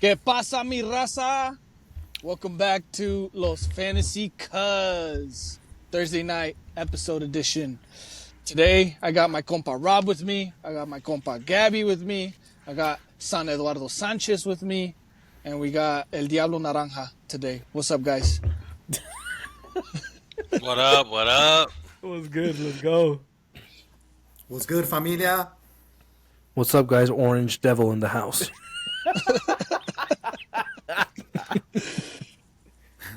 ¿Qué pasa, mi raza? Welcome back to Los Fantasy Cuz Thursday night episode edition. Today, I got my compa Rob with me. I got my compa Gabby with me. I got San Eduardo Sanchez with me. And we got El Diablo Naranja today. What's up, guys? What up? What up? What's good? Let's go. What's good, familia? What's up, guys? Orange Devil in the house.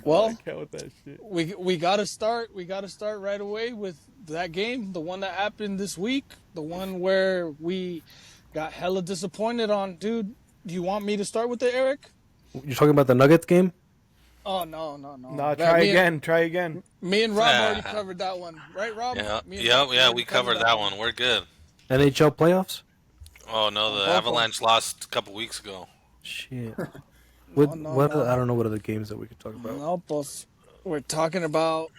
Well, Count with that shit. we gotta start. We gotta start right away with that game, the one that happened this week, the one where we got hella disappointed on. Dude, do you want me to start with it, Eric? You're talking about the Nuggets game? Oh no. Nah, try again. Me and Rob already covered that one, right, Rob? Yeah, we covered that one. We're good. NHL playoffs? Oh no, the Avalanche lost a couple weeks ago. Shit. No. I don't know what other games that we could talk about. No, boss. We're talking about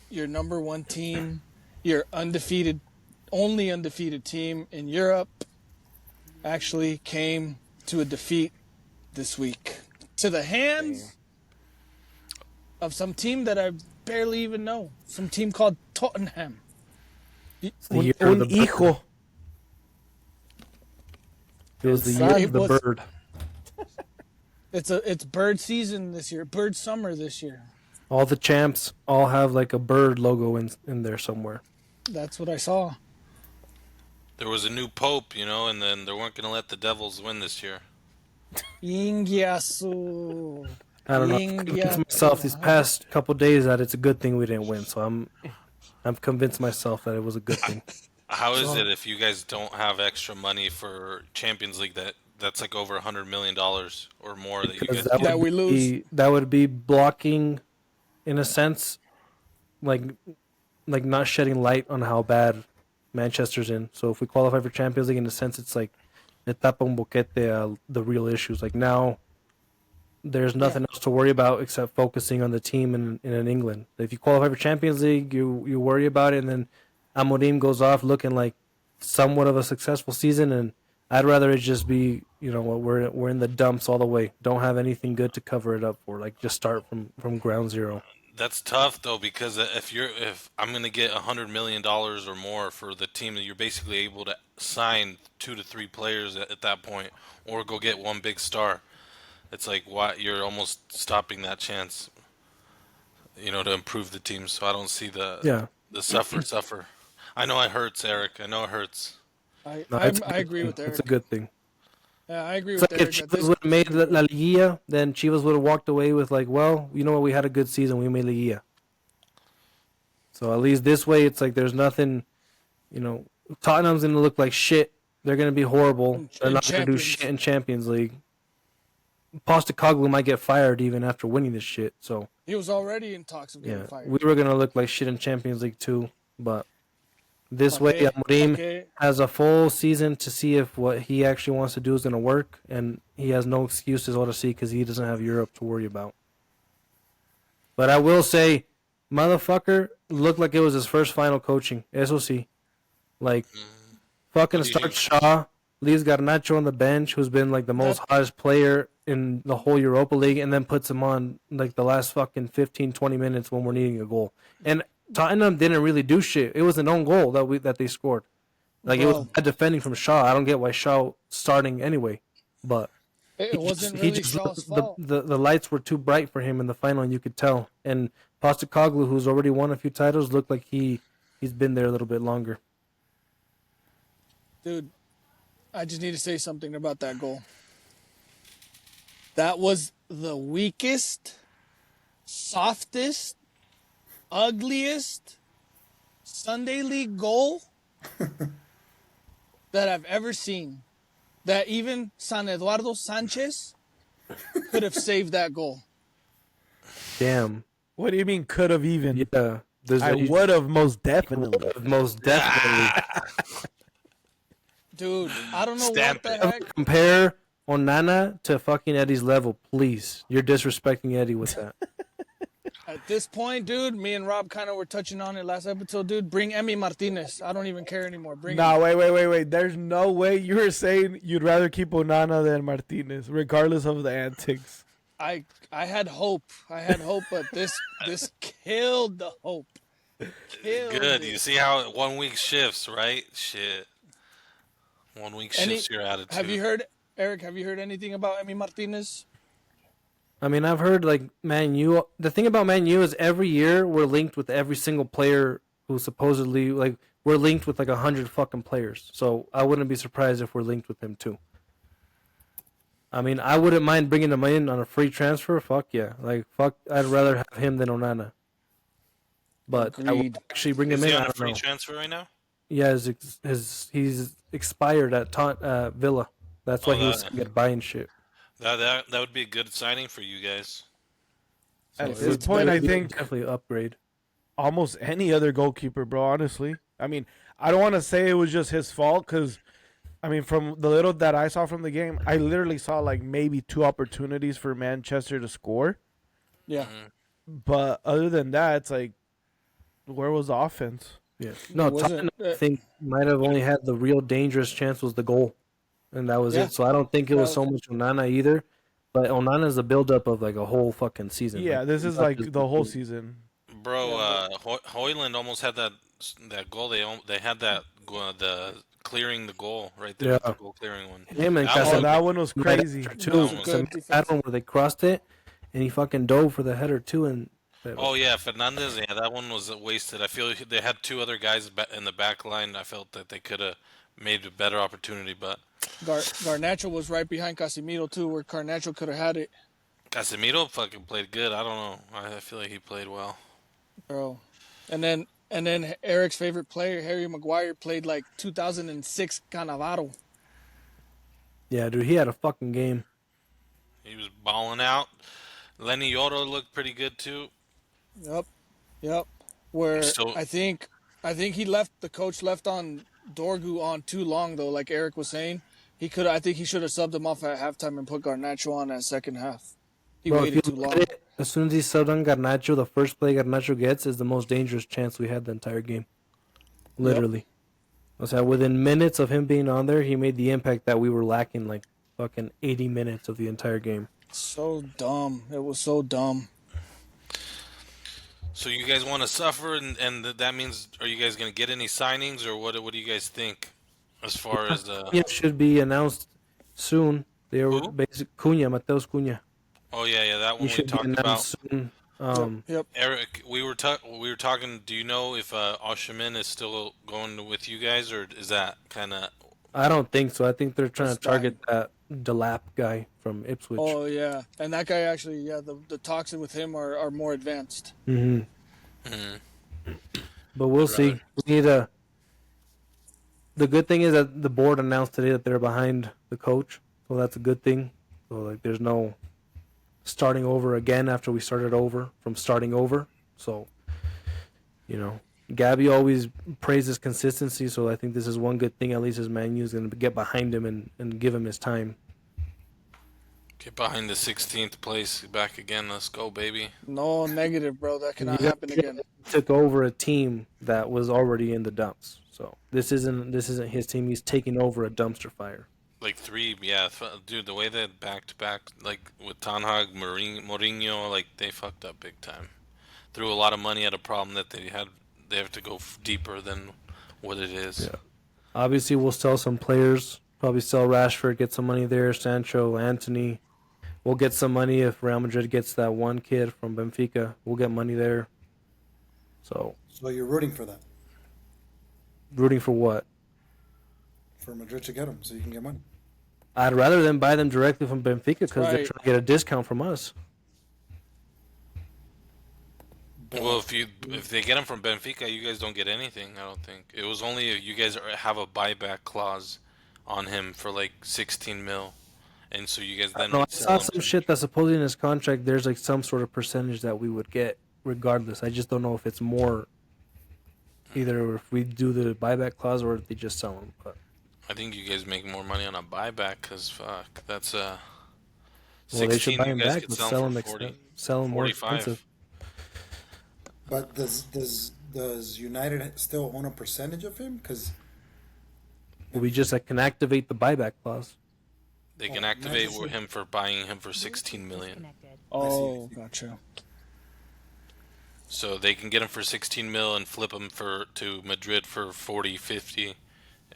your number one team, your only undefeated team in Europe, actually came to a defeat this week to the hands of some team that I barely even know. Some team called Tottenham. It's the year of the hijo. It was the year of the bird. It's bird season this year, bird summer this year. All the champs all have like a bird logo in there somewhere. That's what I saw. There was a new pope, and then they weren't going to let the Devils win this year. Ingyasu. I don't know. I've convinced myself these past couple days that it's a good thing we didn't win. So I'm convinced myself that it was a good thing. How is it if you guys don't have extra money for Champions League that's like over $100 million or more that you guys that we lose? That would be blocking, in a sense, like not shedding light on how bad Manchester's in. So if we qualify for Champions League, in a sense, it's like etapa un boquete the real issues. Like now, there's nothing else to worry about except focusing on the team in England. If you qualify for Champions League, you worry about it, and then Amorim goes off looking like somewhat of a successful season, and I'd rather it just be, we're in the dumps all the way. Don't have anything good to cover it up for. Like just start from ground zero. That's tough though, because if I'm gonna get $100 million or more for the team, you're basically able to sign 2 to 3 players at that point, or go get one big star. It's like you're almost stopping that chance, to improve the team. So I don't see the suffer. I know it hurts, Eric. I know it hurts. I agree with Eric. It's a good thing. Yeah, I agree It's with like Eric. if Chivas would have made La Liga, then Chivas would have walked away with like, well, you know what, we had a good season, we made Liga. So at least this way, it's like there's nothing, Tottenham's going to look like shit. They're going to be horrible. They're not going to do shit in Champions League. Postecoglou might get fired even after winning this shit. So he was already in talks of getting fired. We were going to look like shit in Champions League too, but this way, Amorim has a full season to see if what he actually wants to do is going to work, and he has no excuses all to see because he doesn't have Europe to worry about. But I will say, motherfucker looked like it was his first final coaching. Eso sí. Like, fucking start Shaw, leaves Garnacho on the bench, who's been like the most hottest player in the whole Europa League, and then puts him on like the last fucking 15, 20 minutes when we're needing a goal. And Tottenham didn't really do shit. It was an own goal that they scored. Like, it was bad defending from Shaw. I don't get why Shaw starting anyway, but it wasn't really Shaw's fault. The lights were too bright for him in the final, and you could tell. And Postecoglou, who's already won a few titles, looked like he's been there a little bit longer. Dude, I just need to say something about that goal. That was the weakest, softest, ugliest Sunday League goal that I've ever seen. That even San Eduardo Sanchez could have saved that goal. Damn. What do you mean could have even? Yeah. I would have most definitely. Most definitely. Dude, I don't know what the heck. Compare Onana to fucking Eddie's level, please. You're disrespecting Eddie with that. At this point, dude, me and Rob kind of were touching on it last episode, dude. Bring Emi Martinez. I don't even care anymore. Bring Nah, him. wait. There's no way you were saying you'd rather keep Onana than Martinez, regardless of the antics. I had hope. But this killed the hope. Good. You see how 1 week shifts, right? Shit. 1 week shifts your attitude. Have you heard, Eric? Have you heard anything about Emi Martinez? I mean, I've heard like Man U. The thing about Man U is every year we're linked with every single player who supposedly like we're linked with like 100 fucking players. So I wouldn't be surprised if we're linked with him too. I mean, I wouldn't mind bringing him in on a free transfer. Fuck yeah, like fuck. I'd rather have him than Onana. But I would actually bring him in. Is he on I a don't free know. transfer right now? Yeah, he's expired at Villa. That's why he was get buying shit. That would be a good signing for you guys. At this point, I think definitely upgrade. Almost any other goalkeeper, bro. Honestly, I mean, I don't want to say it was just his fault because, I mean, from the little that I saw from the game, I literally saw like maybe 2 opportunities for Manchester to score. Yeah. Mm-hmm. But other than that, it's like, where was the offense? Yeah. No, Tottenham, I think might have only had the real dangerous chance was the goal, and that was it. So I don't think it was so much Onana either. But Onana is a buildup of like a whole fucking season. Yeah, this is like the whole season. Bro, Hoyland almost had that goal. They had that the clearing the goal right there. The goal clearing one. Him and that one was crazy too. That one where they crossed it, and he fucking dove for the header too. And oh yeah, Fernandez. Yeah, that one was wasted. I feel they had 2 other guys in the back line. I felt that they could have made a better opportunity, but Garnacho was right behind Casemiro too, where Garnacho could have had it. Casemiro fucking played good. I don't know. I feel like he played well, bro. And then Eric's favorite player, Harry Maguire, played like 2006 Cannavaro. Yeah, dude, he had a fucking game. He was balling out. Lenny Yoro looked pretty good too. Yep. Where I think the coach left on Dorgu on too long though, like Eric was saying. I think he should have subbed him off at halftime and put Garnacho on at second half. He waited too long. As soon as he subbed on Garnacho, the first play Garnacho gets is the most dangerous chance we had the entire game. Literally. Yep. So within minutes of him being on there, he made the impact that we were lacking like fucking 80 minutes of the entire game. So dumb. It was so dumb. So you guys want to suffer, and that means, are you guys going to get any signings, or what do you guys think as far as... It should be announced soon. They were basic Mateus Cunha. Oh, yeah, that one we talked about. Soon. Yep. Eric, we were talking, do you know if Oshiman is still going with you guys, or is that kind of... I don't think so. I think they're trying to target that Delap guy from Ipswich. Oh, yeah. And that guy actually, the talks with him are more advanced. But we'll see. We need the good thing is that the board announced today that they're behind the coach. So that's a good thing. So like there's no starting over again after we started over from starting over. So, Gabby always praises consistency, so I think this is one good thing. At least his Man U is going to get behind him and give him his time. Get behind the 16th place back again. Let's go, baby. No negative, bro. That cannot happen again. He took over a team that was already in the dumps. So this isn't his team. He's taking over a dumpster fire. Like 3, yeah, dude. The way that back to back, like with Ten Hag, Mourinho, like they fucked up big time. Threw a lot of money at a problem that they had. They have to go deeper than what it is. Yeah. Obviously, we'll sell some players. Probably sell Rashford, get some money there. Sancho, Anthony. We'll get some money if Real Madrid gets that one kid from Benfica. We'll get money there. So you're rooting for that? Rooting for what? For Madrid to get them, so you can get money. I'd rather them buy them directly from Benfica because they're trying to get a discount from us. Well, if they get them from Benfica, you guys don't get anything. I don't think it was only if you guys have a buyback clause on him for like 16 mil, and so you guys then. I saw some shit that supposedly in his contract there's like some sort of percentage that we would get regardless. I just don't know if it's more. Either if we do the buyback clause or if they just sell them. But I think you guys make more money on a buyback because fuck, that's Well, they should buy them back. Let's sell them more expensive. But does United still own a percentage of him? Because We just can activate the buyback clause. They can Oh, activate Manchester- him for buying him for 16 million. Oh, gotcha. So they can get him for 16 mil and flip him to Madrid for 40, 50,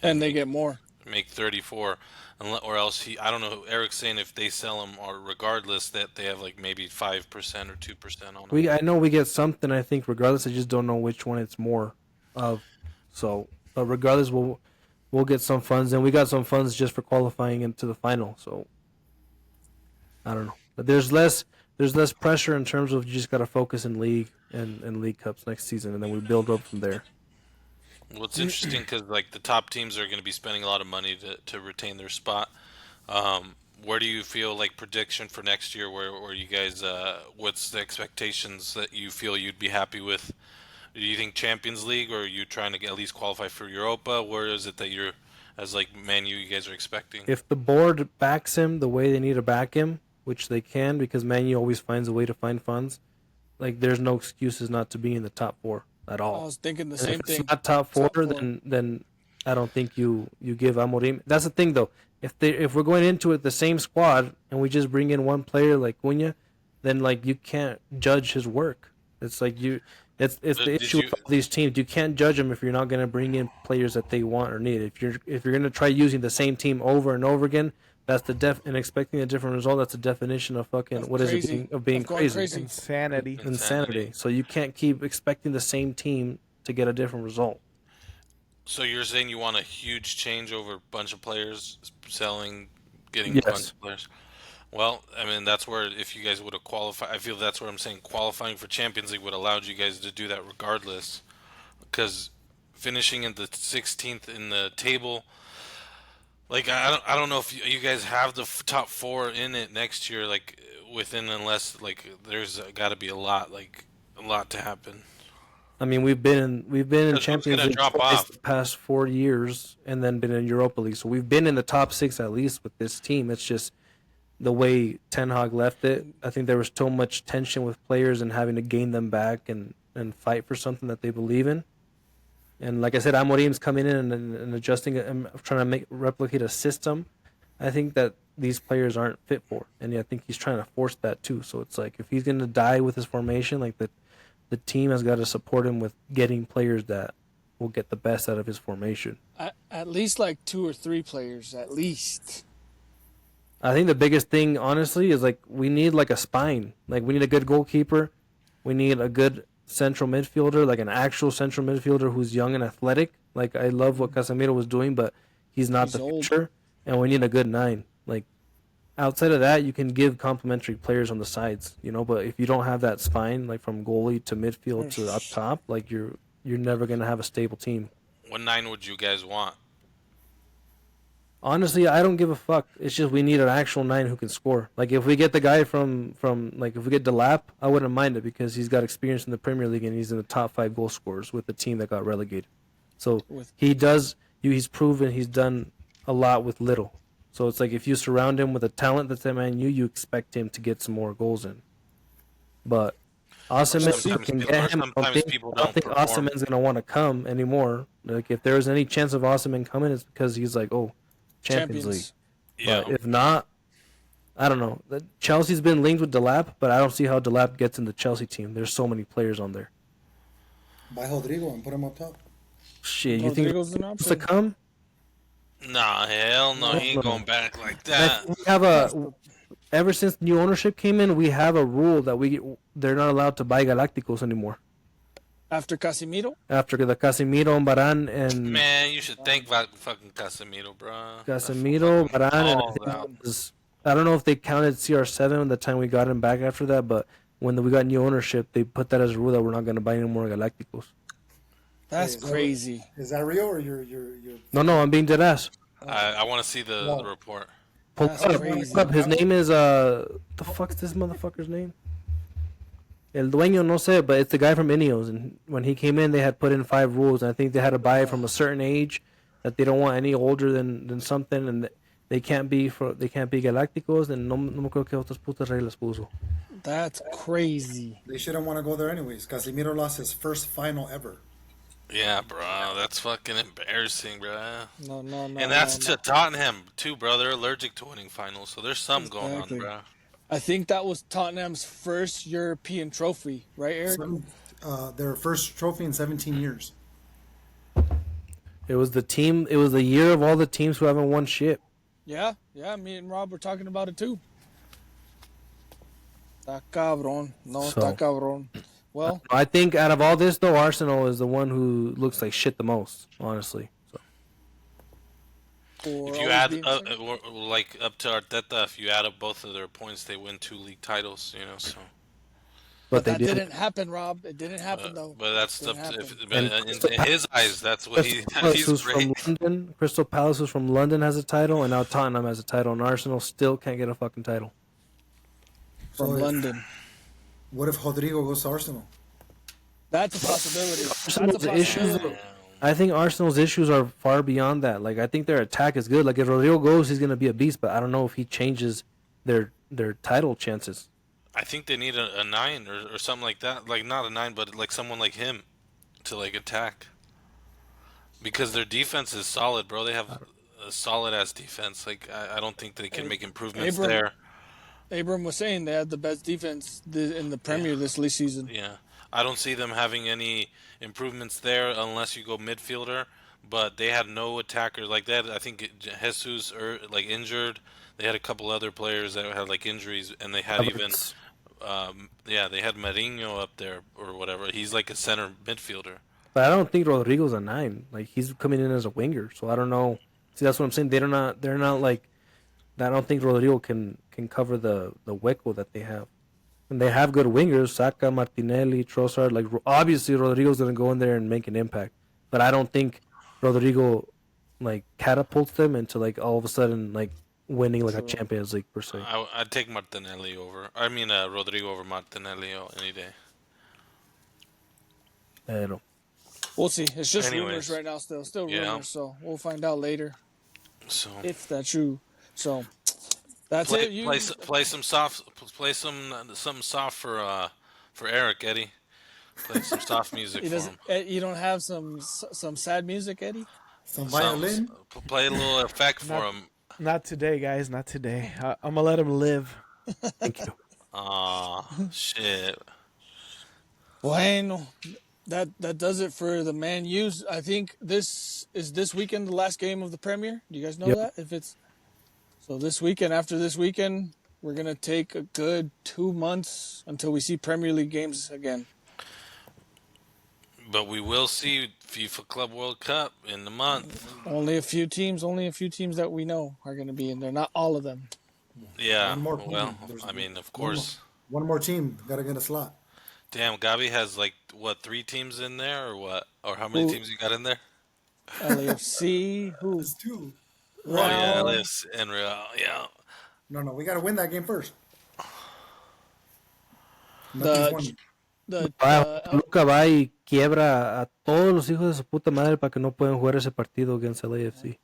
And they get more. make 34, or else I don't know. Eric's saying if they sell him, or regardless, that they have like maybe 5% or 2% on him. I know we get something. I think regardless, I just don't know which one it's more of. So, but regardless, we'll get some funds, and we got some funds just for qualifying into the final. So, I don't know. But there's less pressure in terms of you just got to focus in league and league cups next season, and then we build up from there. Well, it's interesting because like the top teams are going to be spending a lot of money to retain their spot. Where do you feel like prediction for next year? Where you guys? What's the expectations that you feel you'd be happy with? Do you think Champions League, or are you trying to at least qualify for Europa? Where is it that you're, as like Man U, you guys are expecting? If the board backs him the way they need to back him, which they can, because Man U always finds a way to find funds, like there's no excuses not to be in the top four at all. I was thinking the And same if thing. it's not top four, Top four. then I don't think you give Amorim. That's the thing though. If we're going into it the same squad and we just bring in one player like Cunha, then like you can't judge his work. It's like it's the issue with all these teams. You can't judge them if you're not going to bring in players that they want or need. If you're going to try using the same team over and over again, that's and expecting a different result. That's the definition of fucking what is crazy. it being Of going crazy. crazy. Insanity. So you can't keep expecting the same team to get a different result. So you're saying you want a huge change over a bunch of players selling, getting Yes. a bunch of players? Well, I mean that's where if you guys would have qualified, I feel that's what I'm saying. Qualifying for Champions League would have allowed you guys to do that regardless, because finishing in the 16th in the table, like I don't know if you guys have the top four in it next year, like unless like there's got to be a lot to happen. I mean, we've been in Because who's Champions gonna League drop twice off? the past 4 years, and then been in Europa League. So we've been in the top six at least with this team. It's just the way Ten Hag left it. I think there was so much tension with players and having to gain them back and fight for something that they believe in. And like I said, Amorim's coming in and adjusting it and trying to replicate a system. I think that these players aren't fit for, and I think he's trying to force that too. So it's like if he's going to die with his formation, like the team has got to support him with getting players that will get the best out of his formation. At least like 2 or 3 players, at least. I think the biggest thing, honestly, is like we need like a spine. Like we need a good goalkeeper. We need a good central midfielder, like an actual central midfielder who's young and athletic. Like I love what Casemiro was doing, but he's not He's the old. future. And we need a good 9. Like outside of that, you can give complementary players on the sides, But if you don't have that spine, like from goalie to midfield to up top, like you're never gonna have a stable team. What 9 would you guys want? Honestly, I don't give a fuck. It's just we need an actual 9 who can score. Like if we get the guy from like if we get Delap, I wouldn't mind it because he's got experience in the Premier League and he's in the top 5 goal scorers with the team that got relegated. So he's proven he's done a lot with little. So it's like if you surround him with a talent that's at Man U, you expect him to get some more goals in. But Osimhen, Sometimes can people- get him. sometimes people I don't don't think perform. Osimhen's gonna want to come anymore. Like if there's any chance of Osimhen coming, it's because he's like, Champions League. Yeah. But if not, I don't know. Chelsea's been linked with Delap, but I don't see how Delap gets in the Chelsea team. There's so many players on there. Buy Rodrigo and put him up top. Shit, you think Rodrigo's he's an supposed option. to come? Nah, hell no, he ain't going back like I that. think we have ever since new ownership came in, we have a rule that they're not allowed to buy Galacticos anymore. After Casemiro? After the Casemiro and Varane and Man, you should thank fucking Casemiro, bro. Casemiro, Varane, and all I don't know if they counted CR7 the time we got him back after that, but when we got new ownership, they put that as a rule that we're not going to buy any more Galacticos. That's Hey, is that- crazy. Is that real or you're? No, I'm being dead ass. I want to see the report. Pull That's it up, crazy. pull it up. His name is the fuck's this motherfucker's name? El Dueño, no sé, but it's the guy from Ineos. And when he came in, they had put in 5 rules. And I think they had to buy it from a certain age, that they don't want any older than something. And They can't be Galácticos, and no me acuerdo qué otras putas reglas puso. That's crazy. They shouldn't want to go there anyways. Casemiro lost his first final ever. Yeah, bro, that's fucking embarrassing, bro. No. And that's to Tottenham too, bro. They're allergic to winning finals, so there's something going on, bro. I think that was Tottenham's first European trophy, right, Eric? Their first trophy in 17 years. It was the team. It was the year of all the teams who haven't won shit. Yeah. Me and Rob were talking about it too. Está cabrón. No, está cabrón. Well, I think out of all this, though, Arsenal is the one who looks like shit the most, honestly. So. If you add like up to Arteta, if you add up both of their points, they win 2 league titles. You know, so. But that didn't happen, Rob. It didn't happen though. But that's in his eyes. That's what he's great. From London, Crystal Palace, who's from London, has a title, and now Tottenham has a title, and Arsenal still can't get a fucking title. From London. What if Rodrigo goes to Arsenal? That's a possibility. I think Arsenal's issues are far beyond that. Like, I think their attack is good. Like, if Rodrigo goes, he's gonna be a beast. But I don't know if he changes their title chances. I think they need a 9 or something like that. Like, not a 9, but like someone like him to like attack. Because their defense is solid, bro. They have a solid ass defense. Like, I don't think they can make improvements there. Abram was saying they had the best defense in the Premier this season. Yeah. I don't see them having any improvements there unless you go midfielder. But they had no attackers like that. I think Jesus like injured. They had a couple other players that had like injuries, and they had even they had Marinho up there or whatever. He's like a center midfielder. But I don't think Rodrigo's a 9. Like, he's coming in as a winger, so I don't know. See, that's what I'm saying. They're not like. I don't think Rodrigo can cover the hueco that they have. And they have good wingers, Saka, Martinelli, Trossard. Like, obviously, Rodrigo's going to go in there and make an impact. But I don't think Rodrigo, like, catapults them into, like, all of a sudden, like, winning, like, a Champions League, per se. I'd take Martinelli Rodrigo over Martinelli any day. Pero. We'll see. It's just rumors right now still rumors, so we'll find out later. So if that's true. So that's play some soft. Play something soft for Eric, Eddie. Play some soft music for him. You don't have some sad music, Eddie? Some violin? Play a little effect for him. Not today, guys. Not today. I'm gonna let him live. Thank you. Aw, shit. Bueno, that does it for the Man U's. I think this weekend the last game of the Premier. Do you guys know that? If it's so this weekend, after this weekend, we're going to take a good 2 months until we see Premier League games again. But we will see FIFA Club World Cup in the month. Only a few teams that we know are going to be in there. Not all of them. Yeah, well, I mean, of course. One more team. Got to get a slot. Damn, Gabi has, 3 teams in there, or what? Or how many teams you got in there? LAFC. Who's 2? Oh, yeah, LAFC and Real, yeah. No, we got to win that game first. Luca va y quiebra a todos los hijos de su puta madre para que no puedan jugar ese partido against LAFC.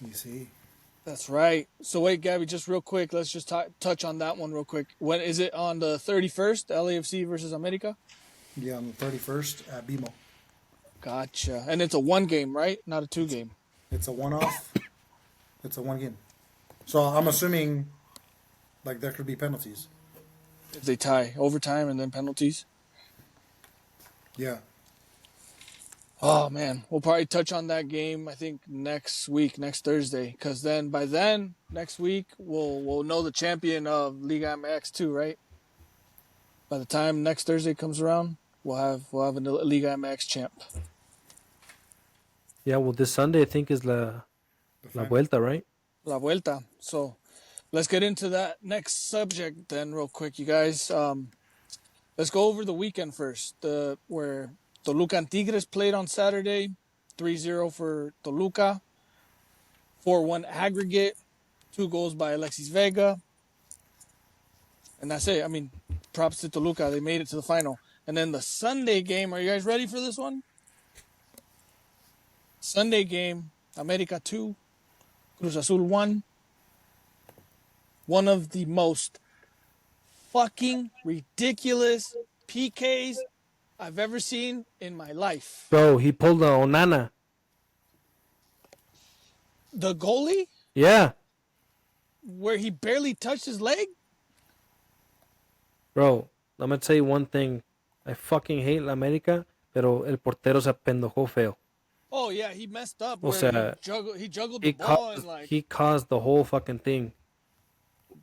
You see. That's right. So wait, Gabby, just real quick. Let's just touch on that one real quick. When is it on the 31st? LAFC versus America? Yeah, on the 31st at BMO. Gotcha. And it's a 1 game, right? Not a 2 game. It's a one-off. It's a 1 game. So I'm assuming, there could be penalties. If they tie, overtime and then penalties. Yeah. Oh man, we'll probably touch on that game. I think next Thursday, because by then next week we'll know the champion of Liga MX too, right? By the time next Thursday comes around, we'll have a Liga MX champ. Yeah, well, this Sunday I think is La Vuelta, right? La Vuelta. So let's get into that next subject then, real quick, you guys. Let's go over the weekend first. Where Toluca and Tigres played on Saturday, 3-0 for Toluca, 4-1 aggregate, 2 goals by Alexis Vega. And that's it. I mean, props to Toluca. They made it to the final. And then the Sunday game, are you guys ready for this one? Sunday game, America 2, Cruz Azul 1. One of the most fucking ridiculous PKs I've ever seen in my life. Bro, he pulled a Onana. The goalie, Yeah. where he barely touched his leg. Bro, I'm going to tell you one thing. I fucking hate La América, pero el portero se apendejó feo. Oh yeah, he messed up. O Where sea, he juggled the ball and like he caused the whole fucking thing.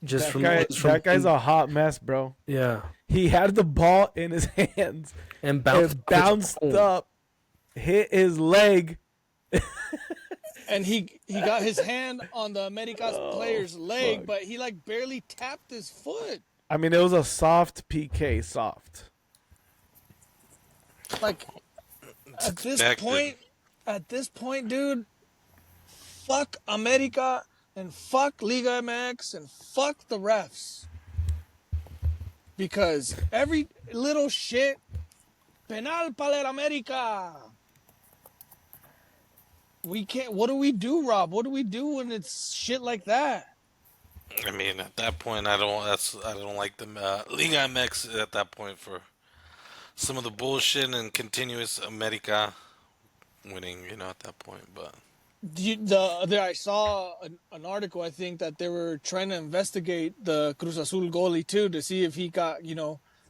Just That guy's a hot mess, bro. Yeah. He had the ball in his hands And bounced up, hit his leg. and he got his hand on the America's player's leg, but he like barely tapped his foot. I mean, it was a soft PK, soft. Like at this point, dude, fuck America and fuck Liga MX and fuck the refs. Because every little shit, penal para el America. We can't. What do we do, Rob? What do we do when it's shit like that? I mean, at that point, I don't like the Liga MX at that point for some of the bullshit and continuous America winning, at that point. But I saw an article, I think, that they were trying to investigate the Cruz Azul goalie too to see if he got,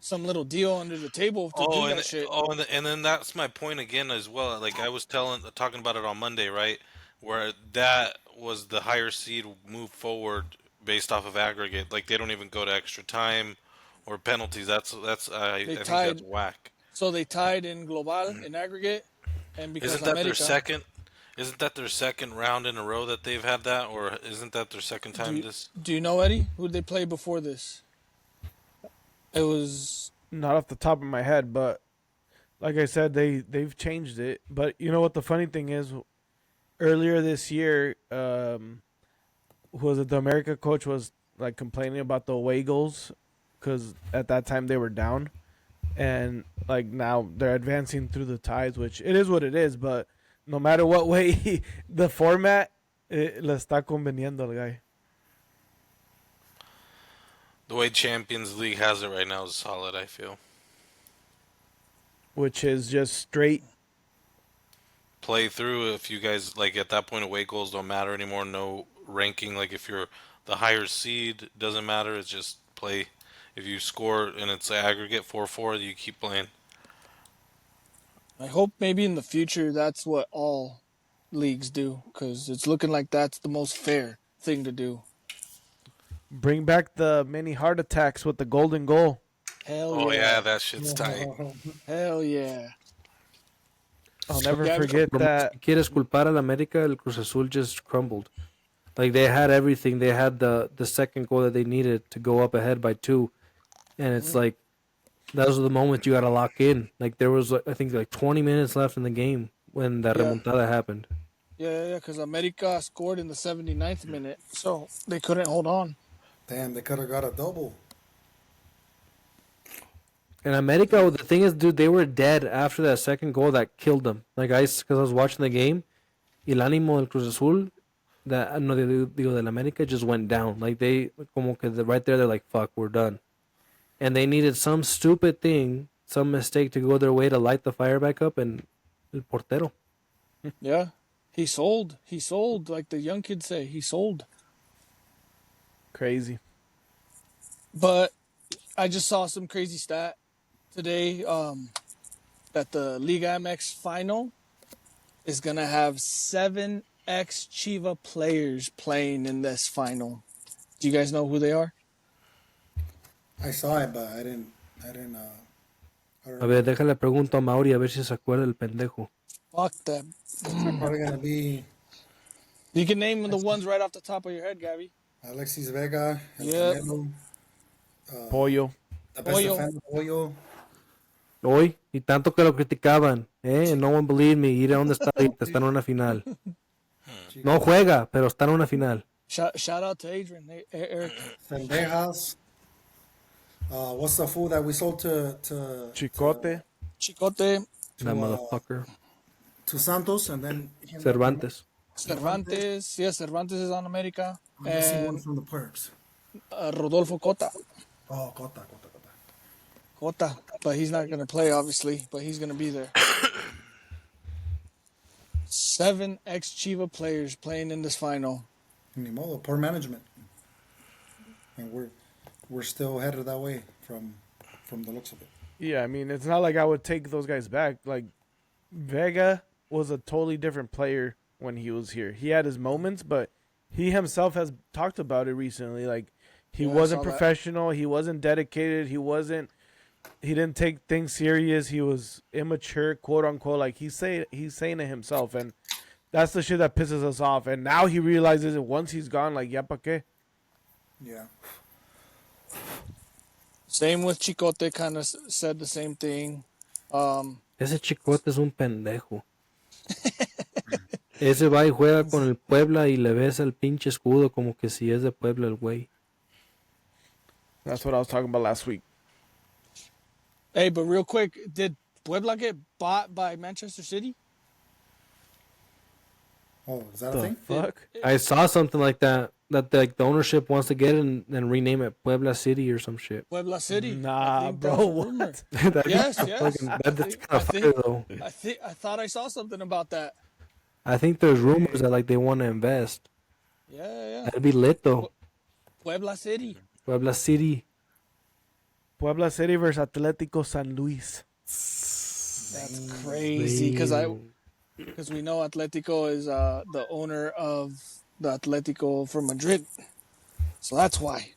some little deal under the table to do that shit. And then that's my point again as well. Like I was talking about it on Monday, right? Where that was the higher seed move forward based off of aggregate. Like they don't even go to extra time or penalties. I think that's whack. So they tied in global in aggregate, and because Isn't that their second round in a row that they've had that, or isn't that their second time Do you know, Eddie? Who did they play before this? It was not off the top of my head, but like I said, they've changed it. But you know what the funny thing is? Earlier this year, the America coach was like complaining about the away goals because at that time they were down, and like now they're advancing through the ties, which it is what it is. But no matter what way, the format le está conveniendo al guy. The way Champions League has it right now is solid, I feel. Which is just straight play through. If you guys, like, at that point, away goals don't matter anymore. No ranking. Like, if you're the higher seed, it doesn't matter. It's just play. If you score and it's aggregate 4-4, you keep playing. I hope maybe in the future that's what all leagues do, because it's looking like that's the most fair thing to do. Bring back the mini heart attacks with the golden goal. Hell yeah. Oh, yeah, that shit's tight. Hell yeah. I'll never forget that. Si quieres culpar al América, el Cruz Azul just crumbled. Like, they had everything. They had the second goal that they needed to go up ahead by 2. And it's like, that was the moment you got to lock in. Like, there was, I think, like 20 minutes left in the game when that remontada happened. Yeah, because America scored in the 79th minute, so they couldn't hold on. Damn, they could have got a double. And America, the thing is, dude, they were dead after that second goal that killed them. Like, because I was watching the game, el ánimo del Cruz Azul, del América just went down. Like, they, como que right there, they're like, fuck, we're done. And they needed some stupid thing, some mistake to go their way to light the fire back up, and el portero. Yeah, he sold, like the young kids say, he sold. Crazy. But I just saw some crazy stat today that the Liga MX final is going to have 7 ex-Chivas players playing in this final. Do you guys know who they are? I saw it, but I didn't. A ver, déjale pregunto a Mauri a ver si se acuerda el pendejo. Fuck them. Probably gonna be. You can name the ones right off the top of your head, Gabby. Alexis Vega. Yep. Pollo. The best defender, Pollo. Hoy, y tanto que lo criticaban, no one believe me, ir a dónde está ahorita, está en una final. No juega, pero está en una final. Shout out to Adrian, Eric. Sendejas. What's the food that we sold to Chicote. Chicote. That motherfucker. To Santos, and then Cervantes. Cervantes. Yes, Cervantes is on America. I'm missing one And from the Perks. Rodolfo Cota. Oh, Cota. Cota. But he's not going to play, obviously. But he's going to be there. 7 ex-Chiva players playing in this final. Ni modo, poor management. And we're still headed that way from the looks of it. Yeah, I mean, it's not like I would take those guys back. Like, Vega was a totally different player when he was here. He had his moments, but he himself has talked about it recently. Like, he wasn't professional. He wasn't dedicated. He didn't take things serious. He was immature, quote unquote. Like, he's saying it himself. And that's the shit that pisses us off. And now he realizes it once he's gone, like, ya pa qué? Yeah. Same with Chicote, kind of said the same thing. Ese Chicote es un pendejo. Ese va y juega con el Puebla y le besa el pinche escudo como que si es de Puebla el güey. That's what I was talking about last week. Hey, but real quick, did Puebla get bought by Manchester City? Oh, is that a thing? Fuck? I saw something like that. That like the ownership wants to get it and rename it Puebla City or some shit. Puebla City. Nah, I think bro, that's a what? rumor. Yes. That's kind of fire though. I thought I saw something about that. I think there's rumors that like they want to invest. Yeah. That'd be lit though. Puebla City. Puebla City. Puebla City versus Atlético San Luis. That's crazy because we know Atletico is the owner of the Atletico from Madrid. So that's why.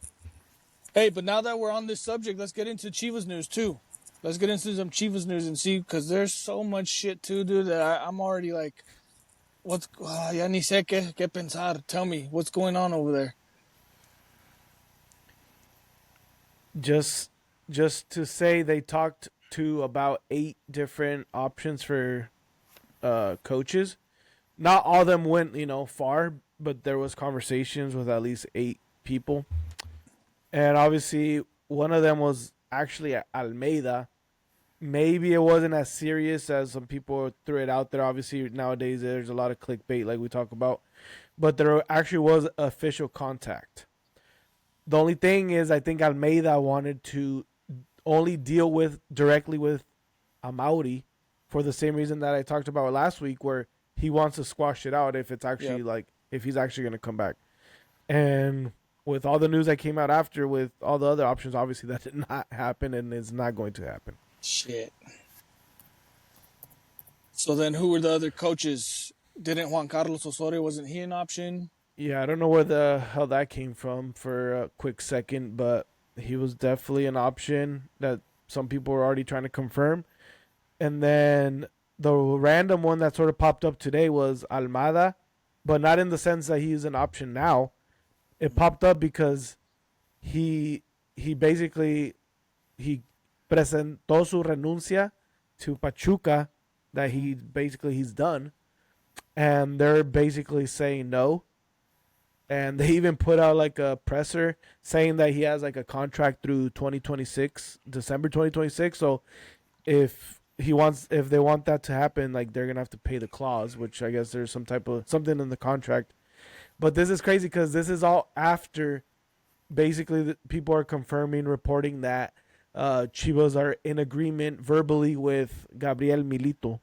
Hey, but now that we're on this subject, let's get into Chivas news too. Let's get into some Chivas news and see, because there's so much shit too, dude, that I'm already like, ya ni sé qué pensar. Tell me, what's going on over there? Just to say, they talked to about 8 different options for coaches. Not all of them went, far, but there was conversations with at least 8 people. And obviously, one of them was actually Almeida. Maybe it wasn't as serious as some people threw it out there. Obviously, nowadays, there's a lot of clickbait like we talk about. But there actually was official contact. The only thing is, I think Almeida wanted to only deal directly with Amauri for the same reason that I talked about last week, where he wants to squash it out if it's actually if he's actually going to come back. And with all the news that came out after, with all the other options, obviously that did not happen and is not going to happen. Shit. So then who were the other coaches? Didn't Juan Carlos Osorio, wasn't he an option? Yeah, I don't know where the hell that came from for a quick second, but he was definitely an option that some people were already trying to confirm. And then the random one that sort of popped up today was Almada, but not in the sense that he's an option now. It popped up because he basically presentó su renuncia to Pachuca, that he's done, and they're basically saying no. And they even put out like a presser saying that he has like a contract through 2026, December 2026. So if they want that to happen, like they're gonna have to pay the clause, which I guess there's some type of something in the contract. But this is crazy because this is all after basically people are reporting that Chivas are in agreement verbally with Gabriel Milito.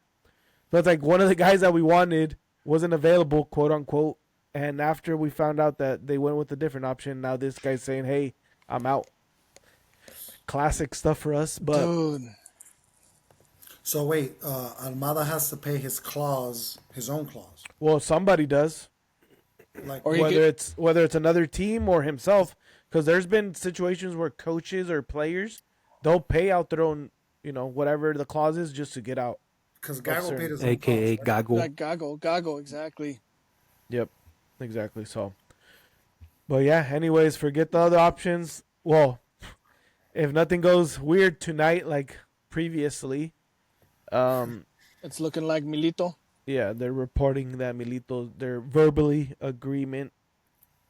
So it's like one of the guys that we wanted wasn't available, quote unquote. And after we found out that they went with a different option, now this guy's saying, hey, I'm out. Classic stuff for us. But dude. So wait, Almada has to pay his own clause. Well, somebody does. Like whether it's another team or himself, because there's been situations where coaches or players, they'll pay out their own, whatever the clause is just to get out. Because Gago paid his own AKA clause, right? Gago. Like Gago, exactly. Yep, exactly. So, but yeah, anyways, forget the other options. Well, if nothing goes weird tonight like previously, it's looking like Milito. Yeah, they're reporting that Milito, they're verbally agreement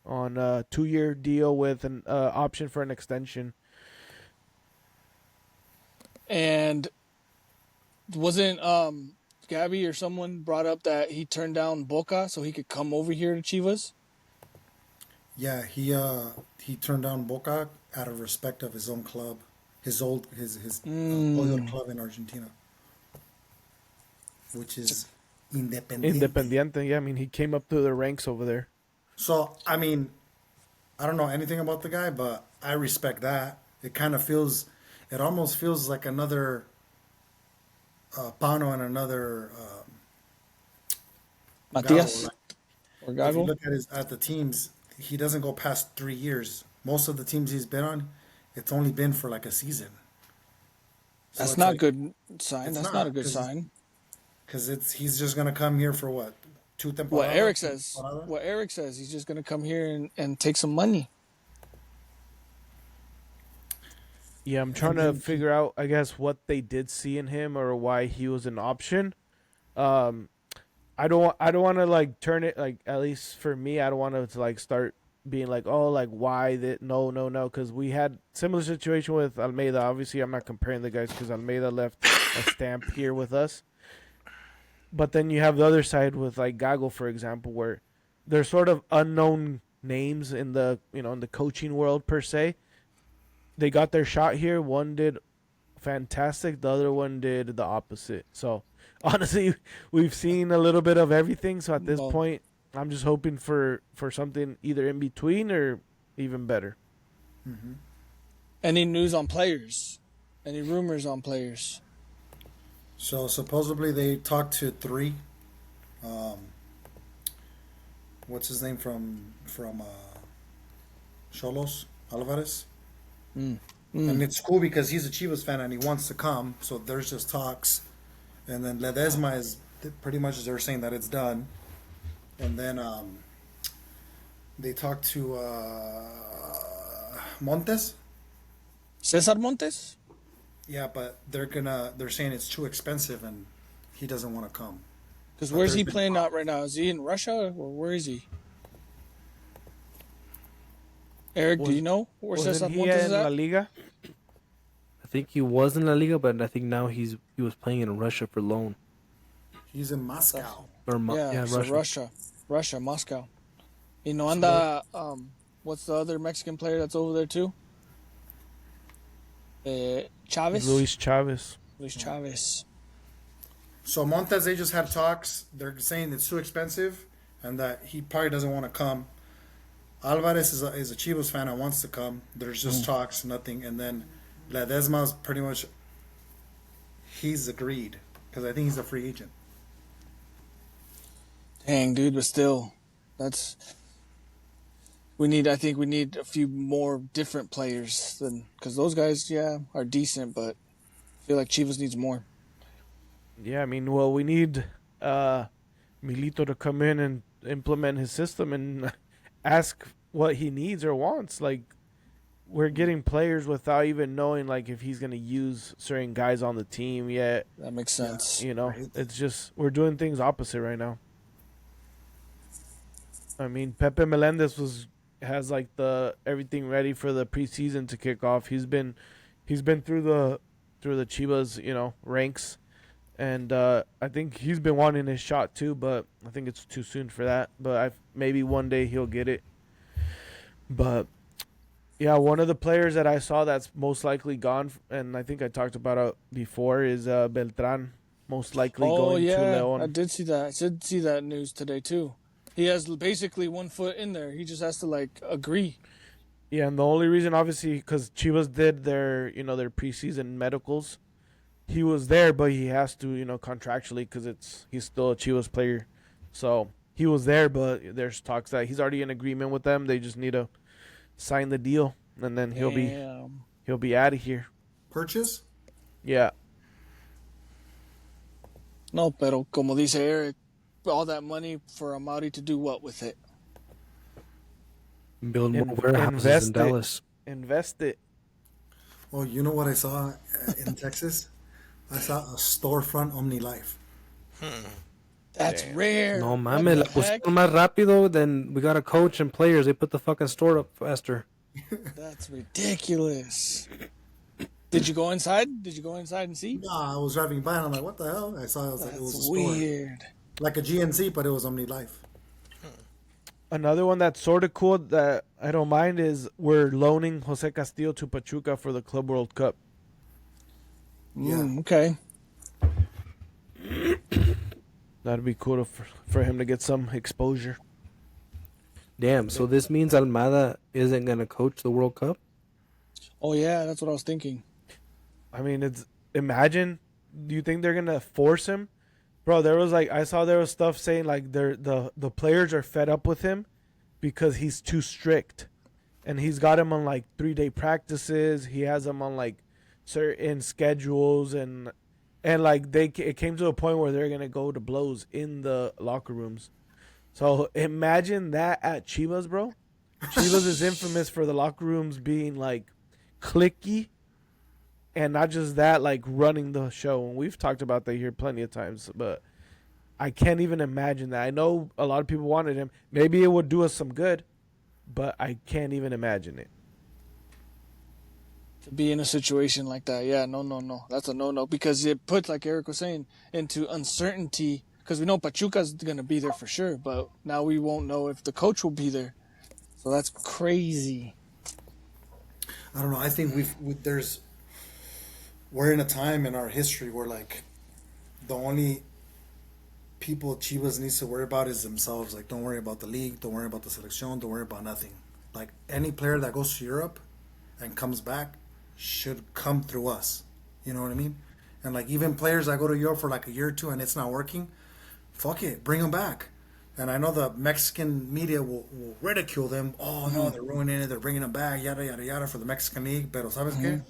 on a 2-year deal with an option for an extension. And wasn't Gabby or someone brought up that he turned down Boca so he could come over here to Chivas. Yeah, he turned down Boca out of respect of his own club, his boyhood club in Argentina, which is Independiente. Independiente. Yeah, I mean, he came up through the ranks over there. So, I mean, I don't know anything about the guy, but I respect that. It almost feels like another Pano and another Matias Gago. or If you Gago. look at the teams, he doesn't go past 3 years. Most of the teams he's been on, it's only been for like a season. So That's it's not a like, good sign. it's That's not a not, good sign. because he's just gonna come here for what, 2 temporadas? What Eric says. Temporada? What Eric says. He's just gonna come here and take some money. Yeah, I'm trying to figure out, I guess, what they did see in him or why he was an option. I don't want to like turn it like, at least for me, I don't want to like start being like, oh, like why that? No, because we had similar situation with Almeida. Obviously, I'm not comparing the guys because Almeida left a stamp here with us. But then you have the other side with like Gago, for example, where they're sort of unknown names in the in the coaching world per se. They got their shot here. One did fantastic. The other one did the opposite. So honestly, we've seen a little bit of everything. So at this point, I'm just hoping for something either in between or even better. Mm-hmm. Any news on players? Any rumors on players? So supposedly they talked to 3. What's his name from Xolos, Alvarez? And it's cool because he's a Chivas fan and he wants to come. So there's just talks, and then Ledesma is pretty much they're saying that it's done, and then they talked to Montes. Cesar Montes? Yeah, but they're saying it's too expensive and he doesn't want to come. Because where's he playing out right now? Is he in Russia or where is he? Eric, do you know where Cesar Montes is La at? Liga? I think he was in La Liga, but I think now he was playing in Russia for loan. He's in Moscow. Yeah, so Russia, Moscow. You know, anda, what's the other Mexican player that's over there too? Chavez? Luis Chavez. Luis Chavez. So Montes, they just had talks. They're saying it's too expensive and that he probably doesn't want to come. Alvarez is a Chivas fan and wants to come. There's just talks, nothing. And then Ledesma's pretty much, he's agreed because I think he's a free agent. Dang, dude, but still, I think we need a few more different players because those guys, are decent, but I feel like Chivas needs more. Yeah, I mean, well, we need Milito to come in and implement his system and ask what he needs or wants. Like, we're getting players without even knowing, like, if he's going to use certain guys on the team yet. That makes sense. It's just, we're doing things opposite right now. I mean, Pepe Melendez has like everything ready for the preseason to kick off. He's been through the Chivas, ranks. And I think he's been wanting his shot too, but I think it's too soon for that. But maybe one day he'll get it. But yeah, one of the players that I saw that's most likely gone, and I think I talked about it before, is Beltran, most likely going to León. I did see that. I did see that news today too. He has basically 1 foot in there. He just has to agree. Yeah, and the only reason, obviously, because Chivas did their their preseason medicals. He was there, but he has to, contractually, because he's still a Chivas player. So he was there, but there's talks that he's already in agreement with them. They just need to sign the deal, and then he'll be out of here. Purchase? Yeah. No, pero como dice Eric, all that money for Amari to do what with it? Build more warehouses in Dallas. Invest it. Oh, you know what I saw in Texas? I saw a storefront OmniLife. That's rare. No mames, la pusieron más rápido than we got a coach and players. They put the fucking store up faster. That's ridiculous. Did you go inside? Did you go inside and see? Nah, I was driving by and I'm like, what the hell? I saw it was like it That's was a store, weird. like a GNC, but it was Omni Life. Another one that's sort of cool that I don't mind is we're loaning Jose Castillo to Pachuca for the Club World Cup. Yeah. Okay. That'd be cool for him to get some exposure. Damn. So this means Almada isn't gonna coach the World Cup. Oh yeah, that's what I was thinking. I mean, imagine. Do you think they're gonna force him, bro? There was I saw there was stuff saying like the players are fed up with him because he's too strict, and he's got him on like 3-day practices. He has them on like certain schedules, and like it came to a point where they're gonna go to blows in the locker rooms. So imagine that at Chivas, bro. Chivas is infamous for the locker rooms being like clicky, and not just that, like running the show. And we've talked about that here plenty of times, but I can't even imagine that. I know a lot of people wanted him. Maybe it would do us some good, but I can't even imagine it. To be in a situation like that, yeah, no. That's a no. Because it puts, like Eric was saying, into uncertainty. Because we know Pachuca's going to be there for sure, but now we won't know if the coach will be there. So that's crazy. I don't know. I think we're in a time in our history where like the only people Chivas needs to worry about is themselves. Like, don't worry about the league, don't worry about the selección, don't worry about nothing. Like, any player that goes to Europe and comes back should come through us. You know what I mean? And like, even players that go to Europe for like a year or two and it's not working, fuck it, bring them back. And I know the Mexican media will ridicule them. Oh no, they're ruining it. They're bringing them back. Yada yada yada for the Mexican league. Pero sabes qué?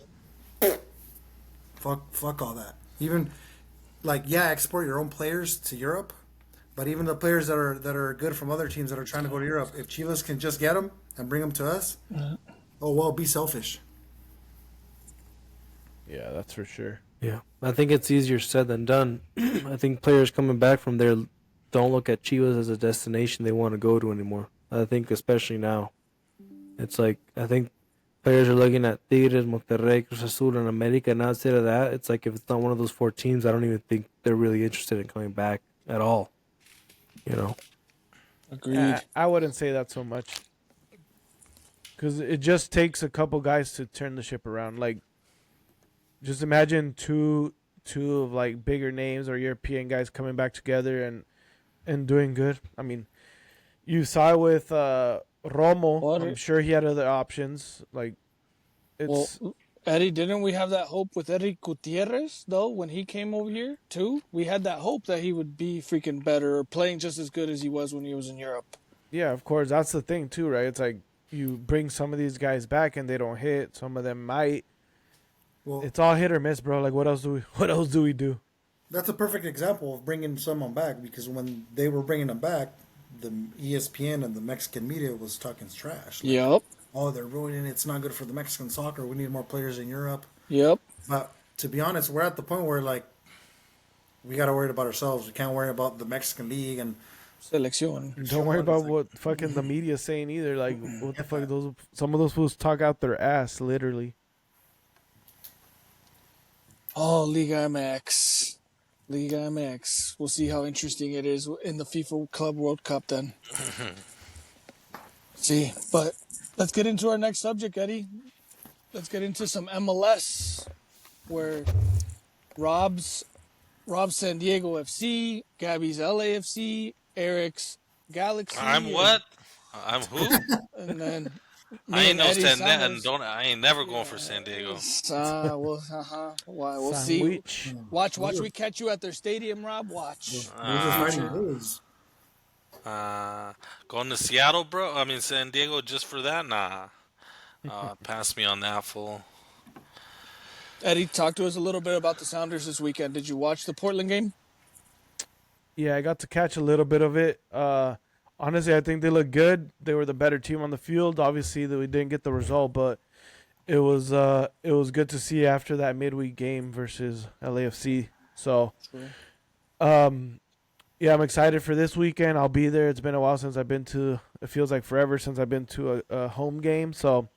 Fuck all that. Even like, yeah, export your own players to Europe, but even the players that are good from other teams that are trying to go to Europe, if Chivas can just get them and bring them to us, oh well, be selfish. Yeah, that's for sure. Yeah, I think it's easier said than done. I think players coming back from there don't look at Chivas as a destination they want to go to anymore. I think especially now. It's like, I think players are looking at Tigres, Monterrey, Cruz Azul, and America, and outside of that, it's like if it's not one of those 4 teams, I don't even think they're really interested in coming back at all. You know? Agreed. I wouldn't say that so much. Because it just takes a couple guys to turn the ship around. Like, just imagine two of like bigger names or European guys coming back together and doing good. I mean, you saw it with Romo. I'm sure he had other options. Like, it's Eddie, didn't we have that hope with Eric Gutierrez though when he came over here too? We had that hope that he would be freaking better or playing just as good as he was when he was in Europe. Yeah, of course. That's the thing too, right? It's like you bring some of these guys back and they don't hit. Some of them might. Well, it's all hit or miss, bro. Like, what else do we do? That's a perfect example of bringing someone back, because when they were bringing them back, the ESPN and the Mexican media was talking trash. Like, yep. Oh, they're ruining it. It's not good for the Mexican soccer. We need more players in Europe. Yep. But to be honest, we're at the point where like we got to worry about ourselves. We can't worry about the Mexican league and selección. Don't worry about what fucking the media's saying either. Like, what the fuck? Some of those fools talk out their ass, literally. Oh, Liga MX. Liga MX. We'll see how interesting it is in the FIFA Club World Cup then. See, but let's get into our next subject, Eddie. Let's get into some MLS, where Rob's San Diego FC, Gabby's LAFC, Eric's Galaxy. I'm what? I'm who? And then I ain't no Eddie I ain't never going for San Diego. We'll see. Watch. We catch you at their stadium, Rob. Watch. Going to Seattle, bro? I mean, San Diego just for that? Nah. Pass me on that, fool. Eddie, talk to us a little bit about the Sounders this weekend. Did you watch the Portland game? Yeah, I got to catch a little bit of it. Honestly, I think they look good. They were the better team on the field. Obviously, that we didn't get the result, but it was good to see after that midweek game versus LAFC. So, yeah, I'm excited for this weekend. I'll be there. It's been a while since I've been to. It feels like forever since I've been to a home game. So,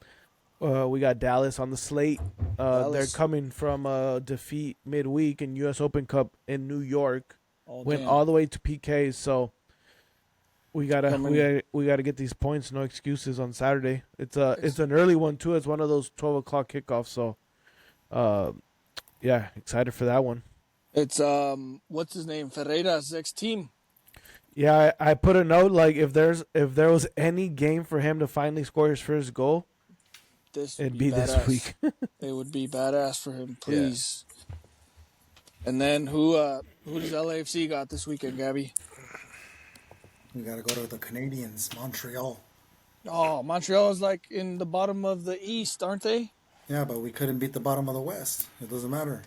we got Dallas on the slate. They're Dallas. coming from a defeat midweek in U.S. Open Cup in New York. Oh, Went damn. all the way to PKs, so we gotta get these points. No excuses on Saturday. It's an early one too. It's one of those 12 o'clock kickoffs. So, yeah, excited for that one. It's what's his name? Ferreira's ex-team. Yeah, I put a note like if there was any game for him to finally score his first goal, it'd be this week. It would be badass for him, please. Yeah. And then who does LAFC got this weekend, Gabby? We got to go to the Canadians, Montreal. Oh, Montreal is like in the bottom of the East, aren't they? Yeah, but we couldn't beat the bottom of the West. It doesn't matter.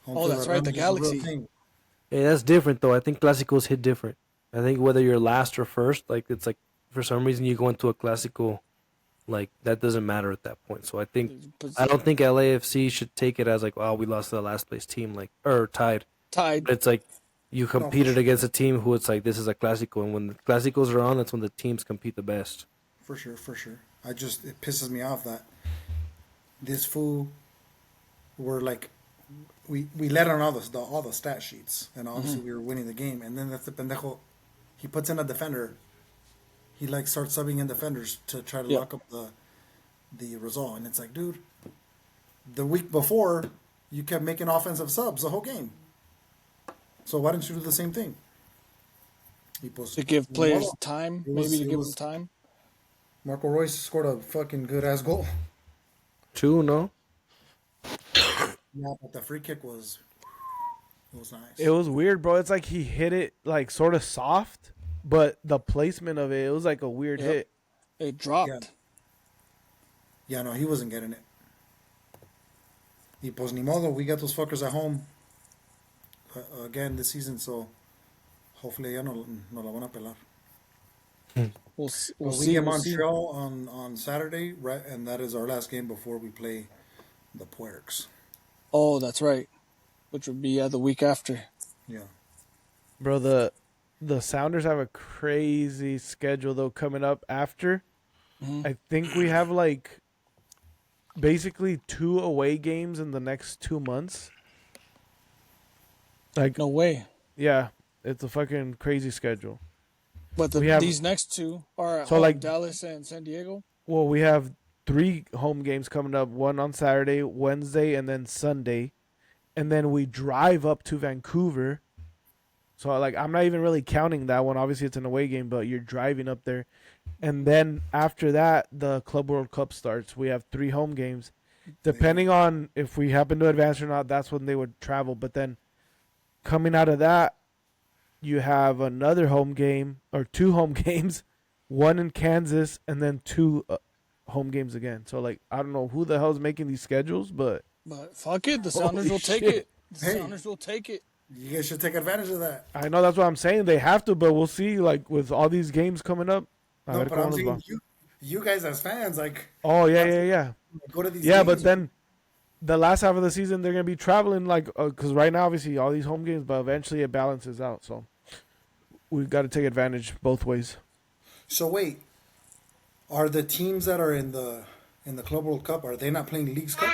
That's right, the Galaxy. Hey, that's different though. I think Clásicos hit different. I think whether you're last or first, like it's like for some reason you go into a Clásico, like that doesn't matter at that point. So I don't think LAFC should take it as like, oh, we lost to the last place team, like or tied. But it's like you competed against a team who it's like this is a Clásico, and when the Clásicos are on, that's when the teams compete the best. For sure. It pisses me off that this fool were like we let on all the stat sheets, and obviously we were winning the game, and then that's the pendejo. He puts in a defender. He like starts subbing in defenders to try to lock up the result, and it's like, dude, the week before you kept making offensive subs the whole game. So why didn't you do the same thing? To give players time, maybe to give them time. Marco Royce scored a fucking good ass goal. 2-0. Yeah, but the free kick was nice. It was weird, bro. It's like he hit it like sort of soft, but the placement of it was like a weird hit. It dropped. Yeah, no, he wasn't getting it. Y pues ni modo, we got those fuckers at home again this season, so hopefully ya no la van a pelar. We'll see. We get Montreal on Saturday, right, and that is our last game before we play the Puercs. Oh, that's right. Which would be the week after. Yeah. Bro, the Sounders have a crazy schedule though coming up after. Mm-hmm. I think we have like basically 2 away games in the next 2 months. Like no way. Yeah, it's a fucking crazy schedule. But these next 2 are at home, like Dallas and San Diego. Well, we have 3 home games coming up, one on Saturday, Wednesday, and then Sunday. And then we drive up to Vancouver. So, like, I'm not even really counting that one. Obviously, it's an away game, but you're driving up there. And then after that, the Club World Cup starts. We have 3 home games. Depending on if we happen to advance or not, that's when they would travel. But then coming out of that, you have another home game, or 2 home games, one in Kansas, and then 2 home games again. So, like, I don't know who the hell is making these schedules, but fuck it. The Sounders will take it. The Sounders will take it. You guys should take advantage of that. I know, that's what I'm saying. They have to, but we'll see, like, with all these games coming up. No, but I'm saying you guys as fans, like... Oh, yeah. Go to these games. But then the last half of the season, they're going to be traveling, like, because right now, obviously, all these home games, but eventually it balances out, so we've got to take advantage both ways. So, wait. Are the teams that are in the Club World Cup, are they not playing Leagues Cup?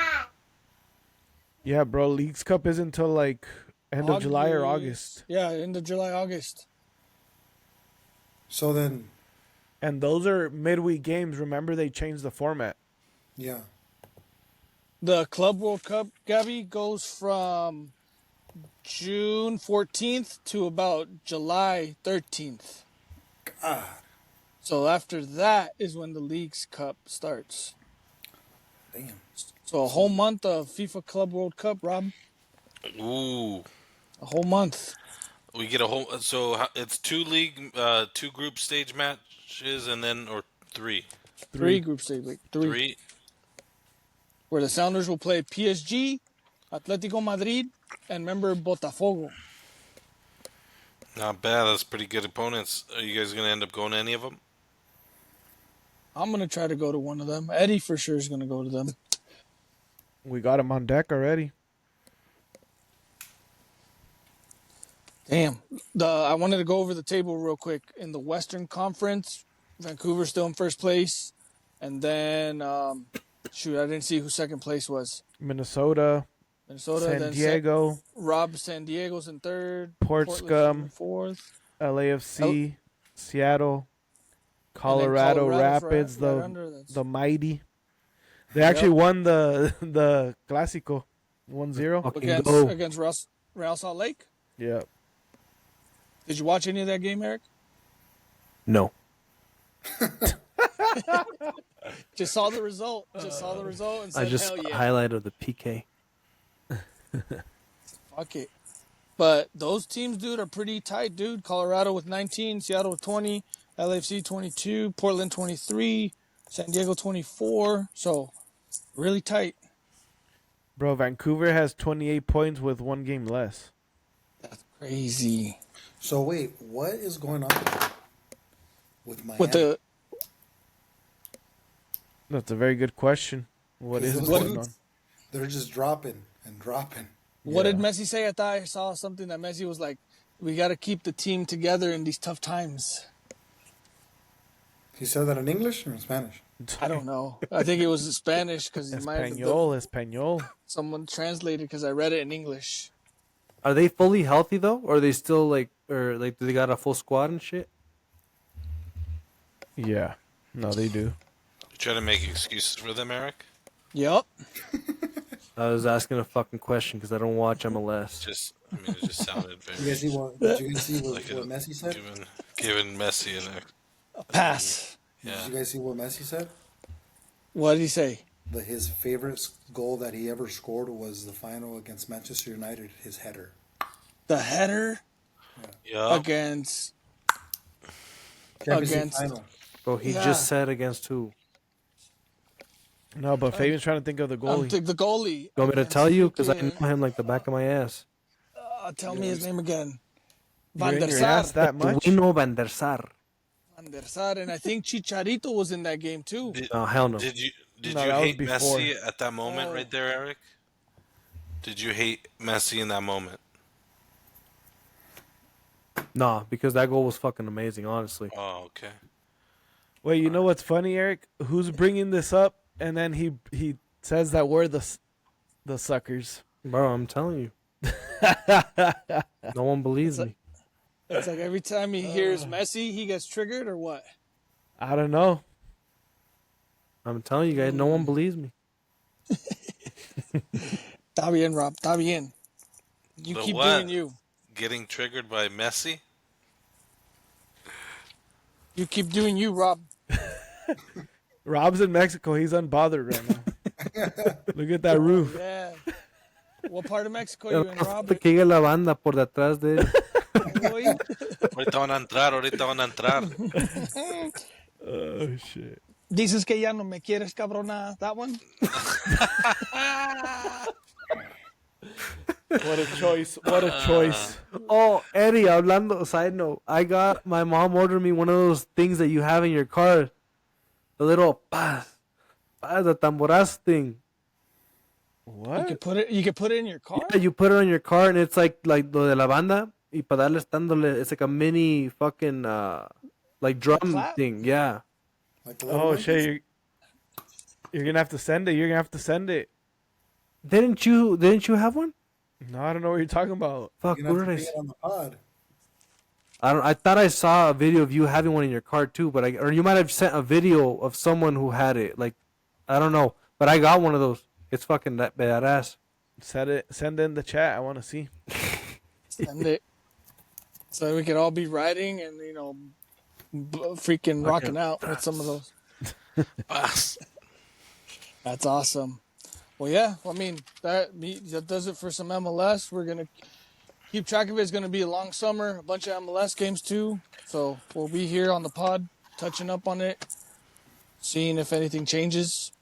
Yeah, bro. Leagues Cup is until, like, end of July or August. Yeah, end of July, August. So then... And those are midweek games. Remember, they changed the format. Yeah. The Club World Cup, Gabby, goes from June 14th to about July 13th. God. So after that is when the Leagues Cup starts. Damn. So a whole month of FIFA Club World Cup, Rob. Ooh. A whole month. We get a whole. So it's 2 group stage matches, and then or 3. 3 group stage, like 3. Where the Sounders will play PSG, Atletico Madrid, and remember Botafogo. Not bad. That's pretty good opponents. Are you guys gonna end up going to any of them? I'm gonna try to go to one of them. Eddie for sure is gonna go to them. We got him on deck already. Damn. I wanted to go over the table real quick. In the Western Conference, Vancouver's still in first place. And then Shoot, I didn't see who second place was. Minnesota, San then Diego, Rob San Diego's in third. Port Portland's Scum, in fourth. LAFC, Seattle, Colorado Rapids, right under, the mighty. They actually won the Clásico 1-0 against Real Salt Lake. Yeah. Did you watch any of that game, Eric? No. Just saw the result. And said, I just hell yeah. highlighted the PK. Fuck it. But those teams, dude, are pretty tight, dude. Colorado with 19, Seattle with 20, LAFC 22, Portland 23, San Diego 24. So, really tight. Bro, Vancouver has 28 points with one game less. That's crazy. So wait, what is going on with Miami? That's a very good question. What is going on? They're just dropping and dropping. What did Messi say? I thought I saw something that Messi was like, we got to keep the team together in these tough times. He said that in English or in Spanish? I don't know. I think it was in Spanish because Espanol. someone translated because I read it in English. Are they fully healthy though, or are they still do they got a full squad and shit? Yeah, no, they do. You try to make excuses for them, Eric? Yep. I was asking a fucking question because I don't watch MLS. It just sounded very. Did you guys see what Messi said? Giving Messi A pass. yeah. Did you guys see what Messi said? What did he say? His favorite goal that he ever scored was the final against Manchester United, his header. The header Yeah. against Champions League final. Bro, he just said against who? No, but Fabian's trying to think of the goalie. The goalie. You want me to tell you? Because I know him like the back of my ass. Tell me his name again. You're Van in der your Sar. ass that much? Duino Van der Sar. Van der Sar, and I think Chicharito was in that game too. Oh, hell no. Did you No, that was hate before. Messi at that moment right there, Eric? Did you hate Messi in that moment? Nah, because that goal was fucking amazing, honestly. Oh, okay. Wait, you know what's funny, Eric? Who's bringing this up? And then he says that we're the suckers. Bro, I'm telling you. No one believes me. It's like every time he hears Messi, he gets triggered or what? I don't know. I'm telling you guys, no one believes me. Está bien, Rob. Está bien. You The keep what? doing you. Getting triggered by Messi? You keep doing you, Rob. Rob's in Mexico. He's unbothered right now. Look at that roof. Yeah. What part of Mexico are you in, Rob? Que llegue la banda por detrás de él. Boy? Ahorita van a entrar. Oh, shit. Dices que ya no me quieres, cabrona. That one? What a choice. What a choice. Oh, Eddie, hablando, side note, my mom ordered me one of those things that you have in your car. The little the tamboraz thing. What? You can put it in your car? Yeah, you put it on your car and it's like lo de la banda. Y para darle dándole, it's like a mini fucking like drum thing. Yeah. Like Oh, shit. You're going to have to send it. You're going to have to send it. Didn't you have one? No, I don't know what you're talking about. Fuck, You where have to did I bring it on the pod. I thought I saw a video of you having one in your car too, but or you might have sent a video of someone who had it. Like, I don't know, but I got one of those. It's fucking that badass. Send it in the chat. I want to see. Send it. So we could all be riding and, freaking rocking out with some of those. That's awesome. Well, yeah. I mean, that does it for some MLS. We're going to keep track of it. It's going to be a long summer, a bunch of MLS games too. So we'll be here on the pod, touching up on it, seeing if anything changes,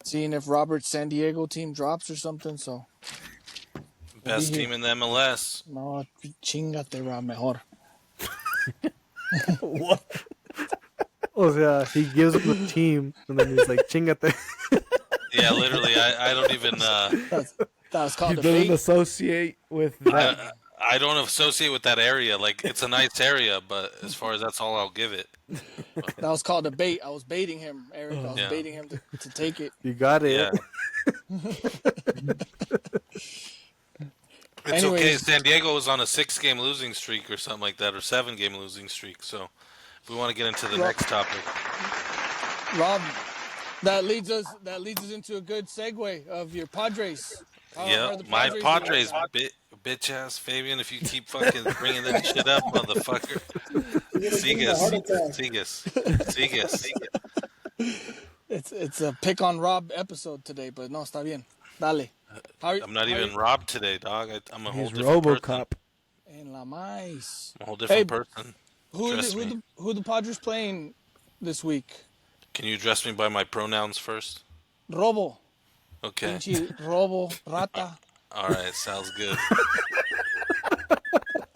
seeing if Robert's San Diego team drops or something. So Best team in the MLS. no, chingate, Rob, mejor. What? Oh yeah, he gives him the team and then he's like, chingate. Yeah, literally. I don't even. That was called He a doesn't fake. associate with that. I don't associate with that area. Like, it's a nice area, but as far as that's all I'll give it. That was called a bait. I was baiting him, Eric. I was Yeah. baiting him to take it. You got it. Yeah. It's okay. Anyways. San Diego was on a 6-game losing streak or something like that, or 7-game losing streak. So, if we want to get into the next topic, Rob, that leads us into a good segue of your Padres. How yeah, are the my doing? Padres, bitch ass Fabian. If you keep fucking bringing that shit up, motherfucker, Sigas. It's a pick on Rob episode today, but no, está bien. Dale. I'm not even Rob today, dog. I'm a whole He's different person. RoboCop. En la mais. I'm a whole different Hey, person. Who the Padres playing this week? Can you address me by my pronouns first? Robo. Okay. Pinche Robo. Rata. All right, sounds good.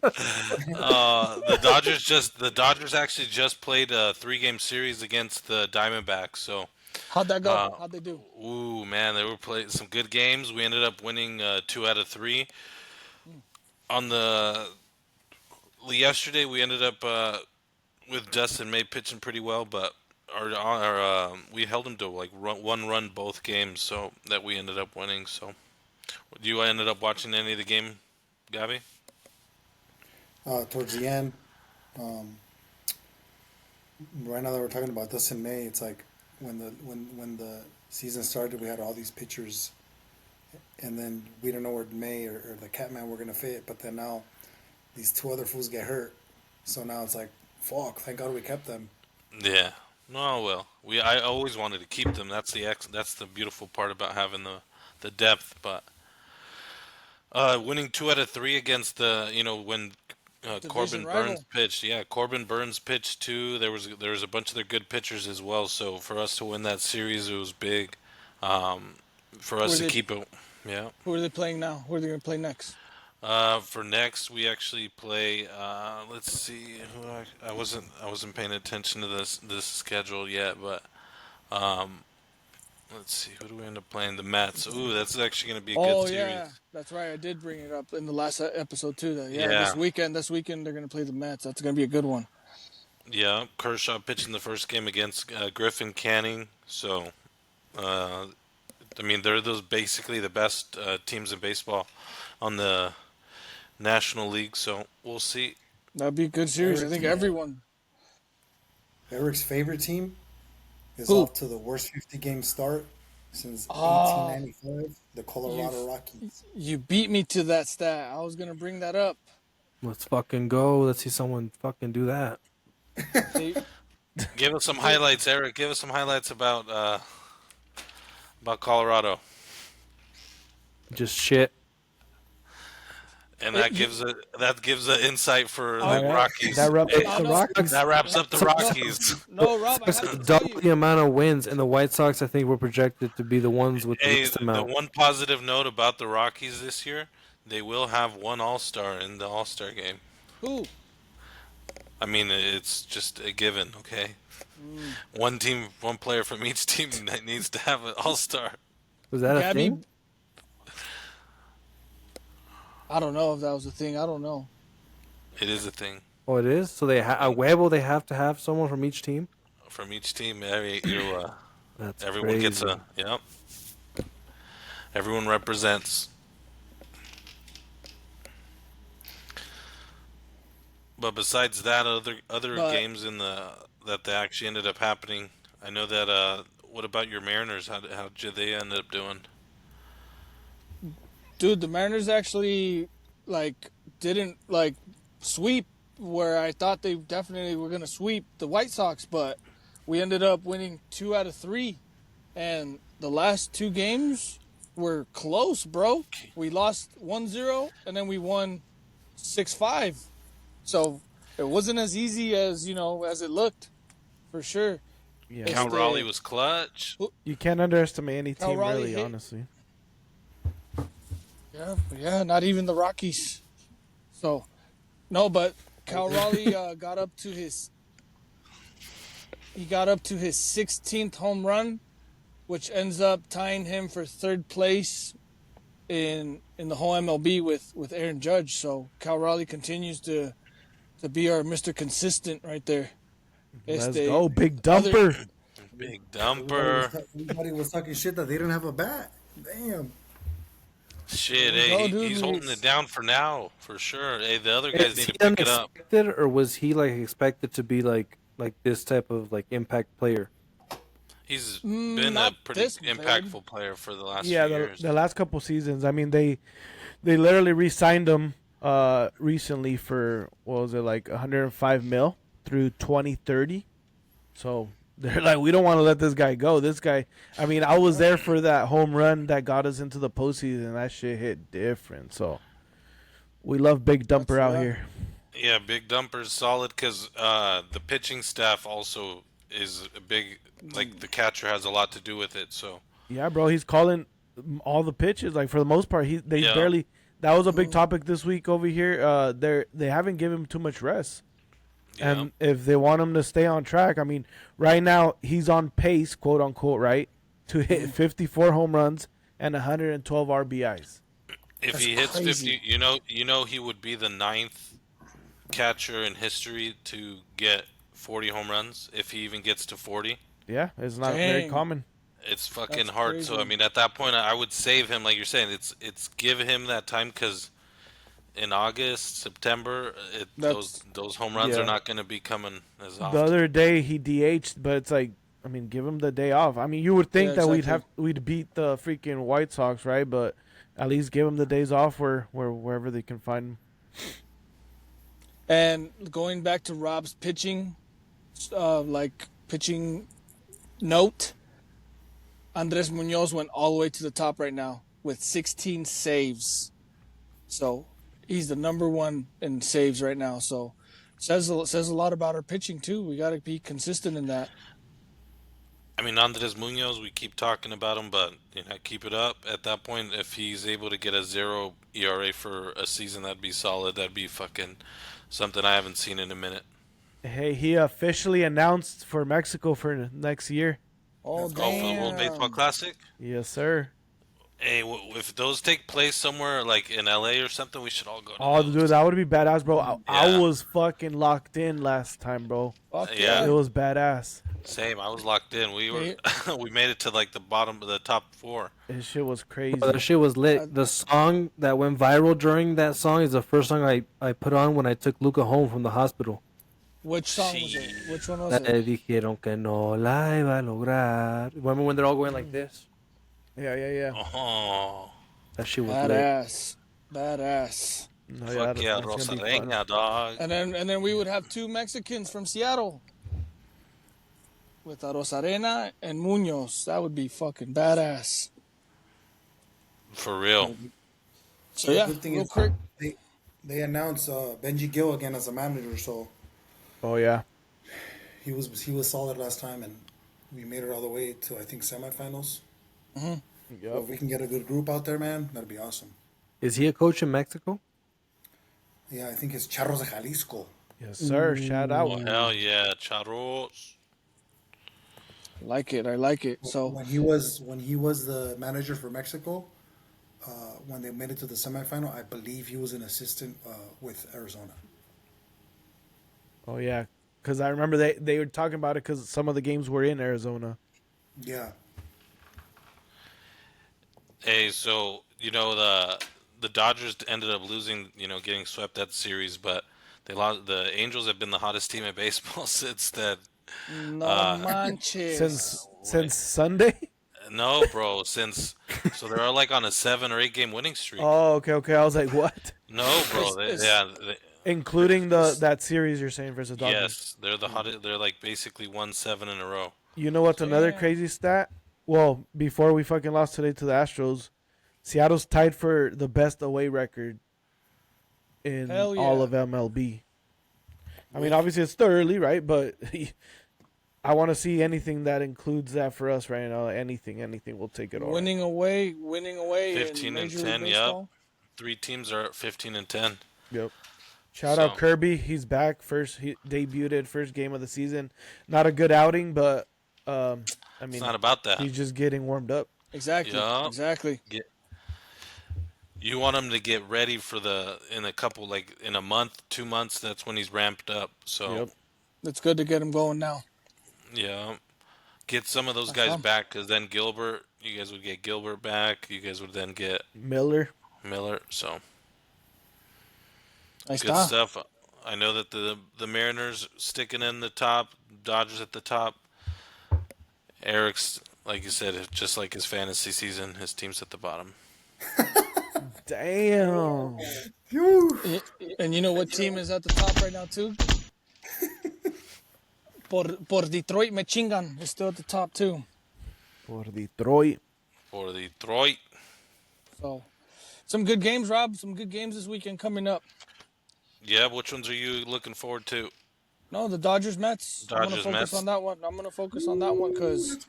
The Dodgers actually just played a 3-game series against the Diamondbacks. So, How'd that go? How'd they do? ooh man, they were playing some good games. We ended up winning 2 out of 3. On yesterday, we ended up with Dustin May pitching pretty well, but we held him to like 1 run both games, so that we ended up winning. So, you ended up watching any of the game, Gabby? Towards the end, right now that we're talking about this in May, it's like when the season started, we had all these pitchers, and then we don't know where May or the Catman were gonna fit. But then now, these 2 other fools get hurt, so now it's like, fuck! Thank God we kept them. Yeah. No, well, I always wanted to keep them. That's the beautiful part about having the depth. But winning 2 out of 3 against when Corbin rival. Burns pitched. Yeah, Corbin Burns pitched too. There was a bunch of their good pitchers as well. So for us to win that series, it was big. For us to keep it. Yeah. Who are they playing now? Who are they going to play next? For next, we actually play. Let's see. I wasn't paying attention to this schedule yet, but let's see. Who do we end up playing? The Mets. Ooh, that's actually going to be a good series. Oh yeah, that's right. I did bring it up in the last episode too. Yeah. This weekend they're going to play the Mets. That's going to be a good one. Yeah, Kershaw pitching the first game against Griffin Canning. So, I mean, they're basically the best teams in baseball on the National League. So we'll see. That'd be a good series. I think everyone. Eric's favorite team is Who? off to the worst 50-game start since 1895, the Colorado Rockies. You beat me to that stat. I was going to bring that up. Let's fucking go. Let's see someone fucking do that. Give us some highlights, Eric. Give us some highlights about Colorado. Just shit. And that gives an insight for the Rockies. That wraps up the no. Rockies. That wraps up the Rockies. No, Rob, I It's have to tell you. double the amount of wins, and the White Sox, I think, were projected to be the ones with the Hey, least the amount. one positive note about the Rockies this year, they will have 1 All-Star in the All-Star game. Who? I mean, it's just a given, okay? One player from each team that needs to have an All-Star. Was that a Gabby? thing? I don't know if that was a thing. I don't know. It is a thing. Oh, it is? So they a huevo, they have to have someone from each team? From each team, That's everyone crazy. gets yep. Everyone represents. But besides that, other games that they actually ended up happening. I know that. What about your Mariners? How did they end up doing? Dude, the Mariners actually didn't sweep where I thought they definitely were gonna sweep the White Sox, but we ended up winning 2 out of 3, and the last 2 games were close, bro. We lost 1-0 and then we won 6-5. So it wasn't as easy as as it looked, for sure. Yeah. Cal Raleigh was clutch. You can't underestimate any Cal team, Raleigh really, hit. honestly. Yeah, not even the Rockies. So, no, but Cal Raleigh got up to his 16th home run, which ends up tying him for 3rd place in the whole MLB with Aaron Judge. So Cal Raleigh continues to be our Mr. Consistent right there. Let's go, big dumper. Big dumper. Everybody was talking shit that they didn't have a bat. Damn. Shit, Go, hey, dude, he's holding it down for now, for sure. Hey, the other guys Is need he to pick it up. unexpected, or was he like expected to be like this type of like impact player? He's been a not pretty this bad. impactful player for the last few Yeah, years. the last couple seasons. I mean, they literally re-signed him recently for what was it, like 105 mil through 2030. So they're like, we don't want to let this guy go. This guy, I mean, I was there for that home run that got us into the postseason. That shit hit different. So we love Big Dumper out here. Yeah, Big Dumper's solid because the pitching staff also is a big, like the catcher has a lot to do with it. So Yeah, bro, he's calling all the pitches. Like for the most part, they Yeah. barely. That was a big topic this week over here. They haven't given him too much rest. yeah. And if they want him to stay on track, I mean, right now he's on pace, quote unquote, right, to hit 54 home runs and 112 RBIs. If he hits 50, you know he would be the 9th catcher in history to get 40 home runs if he even gets to 40. Yeah, it's not very Dang. common. It's fucking That's hard. crazy. So I mean, at that point, I would save him, like you're saying. It's give him that time because in August, September, those home runs Yeah. are not going to be coming as The often. other day he DH'd, but it's like, I mean, give him the day off. I mean, you would think Yeah, that exactly. we'd beat the freaking White Sox, right? But at least give him the days off wherever they can find him. And going back to Rob's pitching, pitching note, Andres Munoz went all the way to the top right now with 16 saves. So he's the number one in saves right now. So says a lot about our pitching too. We got to be consistent in that. I mean, Andres Munoz, we keep talking about him, but keep it up. At that point, if he's able to get a 0 ERA for a season, that'd be solid. That'd be fucking something I haven't seen in a minute. Hey, he officially announced for Mexico for next year. Oh, Oh, for the World Baseball damn. Classic. Yes, sir. Hey, if those take place somewhere like in LA or something, we should all go to Oh, those. dude, that would be badass, bro. I Yeah. was fucking locked in last time, bro. Fuck Yeah. It was badass. Same. I was locked in. We were we made it to like the bottom of the top 4. This shit was crazy. But that shit was lit. The song that went viral during that song is the first song I put on when I took Luca home from the hospital. Which song was it? Which one was That it? dijeron que no la iba a lograr. Remember when they're all going like this? Yeah. Oh, That shit was lit. Badass. No, fuck yeah, that's gonna be fun. Rosarena, dog. And then we would have 2 Mexicans from Seattle with Rosarena and Munoz. That would be fucking badass. For real. So yeah, Good thing real is quick. they announced Benji Gill again as a manager, so Oh yeah. he was solid last time, and we made it all the way to I think semifinals. So if we can get a good group out there, man, that'd be awesome. Is he a coach in Mexico? Yeah, I think it's Charros de Jalisco. Yes, sir. Shout out. Oh, hell yeah, Charros. I like it. So When he was the manager for Mexico, when they made it to the semifinal, I believe he was an assistant with Arizona. Oh yeah, because I remember they were talking about it because some of the games were in Arizona. Yeah. Hey, so the Dodgers ended up losing, getting swept that series, but they lost. The Angels have been the hottest team in baseball since then. no manches. Since Sunday. No, bro, so they're like on a 7 or 8 game winning streak. Oh, okay. I was like, what? No, bro, Including that series you're saying versus Dodgers. yes, they're the hottest. They're like basically won 7 in a row. You know what's another crazy stat? Well, before we fucking lost today to the Astros, Seattle's tied for the best away record in Hell yeah. all of MLB. I mean, obviously it's still early, right? But I want to see anything that includes that for us right now. Anything, we'll take it all. Winning away. 15 in and Major 10, League yep. Baseball. 3 teams are at 15 and 10. Yep. Shout out Kirby. He's back. He debuted first game of the season. Not a good outing, but I mean, It's not about that. he's just getting warmed up. Exactly. Yeah. Exactly. You want him to get ready for in a couple, like in a month, 2 months. That's when he's ramped up. So Yep. It's good to get him going now. yeah, get some of those That's guys fun. back, because then Gilbert, you guys would get Gilbert back. You guys would then get Miller. Miller. So Ahí good está. stuff. I know that the Mariners sticking in the top, Dodgers at the top. Eric's, like you said, just like his fantasy season, his team's at the bottom. Damn. Phew. And you know what team is at the top right now too? Por Detroit me chingan is still at the top too. For Detroit. For Detroit. So some good games, Rob. Some good games this weekend coming up. Yeah, which ones are you looking forward to? No, the Dodgers Mets. I'm gonna Dodgers, focus Mets. on that one. I'm gonna focus on that one because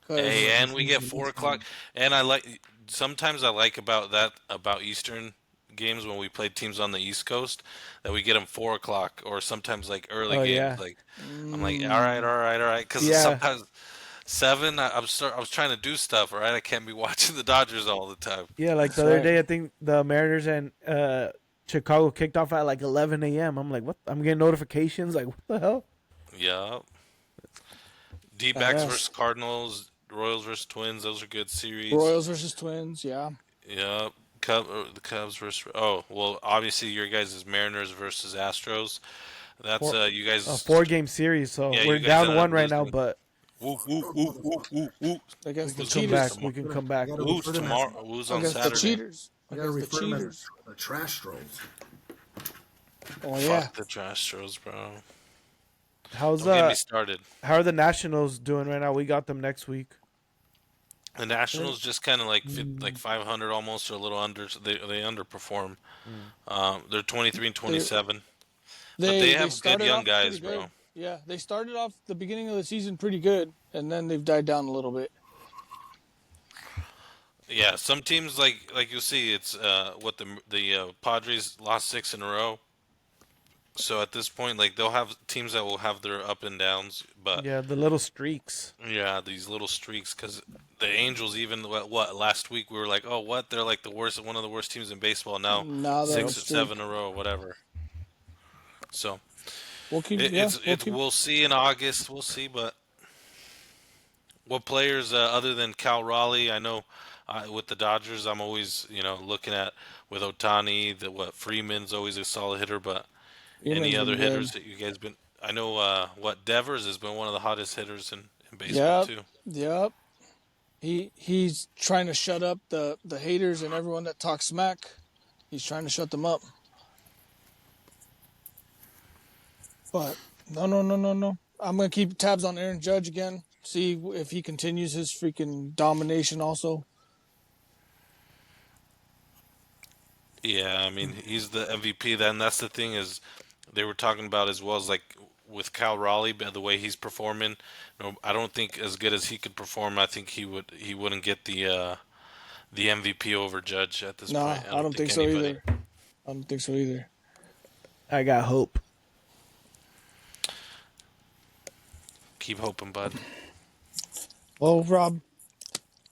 Hey, and we get 4 o'clock. And sometimes I like about Eastern games when we play teams on the East Coast, that we get them 4 o'clock, or sometimes like early Oh, games. yeah. Like I'm like, all right, because Yeah. sometimes 7, I was trying to do stuff. All right, I can't be watching the Dodgers all the time. Yeah, like That's the other right. day, I think the Mariners and Chicago kicked off at like 11 a.m. I'm like, what? I'm getting notifications. Like, what the hell? Yeah. D-backs Badass. versus Cardinals, Royals versus Twins. Those are good series. Royals versus Twins. Yeah. Yeah, the Cubs versus. Oh, well, obviously your guys is Mariners versus Astros. That's you guys. A 4-game series, so Yeah, we're you guys down ended one up right now, losing. but Woo, woo, woo, woo, woo, woo. Against the Who's come gonna Cheaters. back. We can come back. Gotta Who's refer to them tomorrow? as- Who's on Against the Saturday? Cheaters. I gotta Against the refer to them as Cheaters. the trash trolls. Oh yeah. Fuck the Astros, bro. How's Don't get me started. how are the Nationals doing right now? We got them next week. The Nationals just kind of like 500 almost, or a little under. So they underperform. They're 23 and 27. But they have good started young off guys, pretty bro. good. Yeah, they started off the beginning of the season pretty good, and then they've died down a little bit. Yeah, some teams like you'll see, it's what the Padres lost 6 in a row. So at this point, like they'll have teams that will have their up and downs, but Yeah, the little streaks. yeah, these little streaks. Because the Angels, even what last week we were like, oh, what, they're like one of the worst teams in baseball now, Now they're 6 or 7 in a row, whatever. So We'll keep. we'll see in August. We'll see, but what players other than Cal Raleigh? I know with the Dodgers, I'm always looking at with Otani. Freeman's always a solid hitter, but any other hitters that you guys been? I know Devers has been one of the hottest hitters in baseball too. Yep. He's trying to shut up the haters and everyone that talks smack. He's trying to shut them up. But no. I'm gonna keep tabs on Aaron Judge again. See if he continues his freaking domination. Also, Yeah, I mean he's the MVP. Then that's the thing is they were talking about as well as like with Cal Raleigh, by the way he's performing. No, I don't think as good as he could perform. I think he wouldn't get the MVP over Judge at this nah, point. I don't think so anybody. either. I don't think so either. I got hope. Keep hoping, bud. Well, Rob,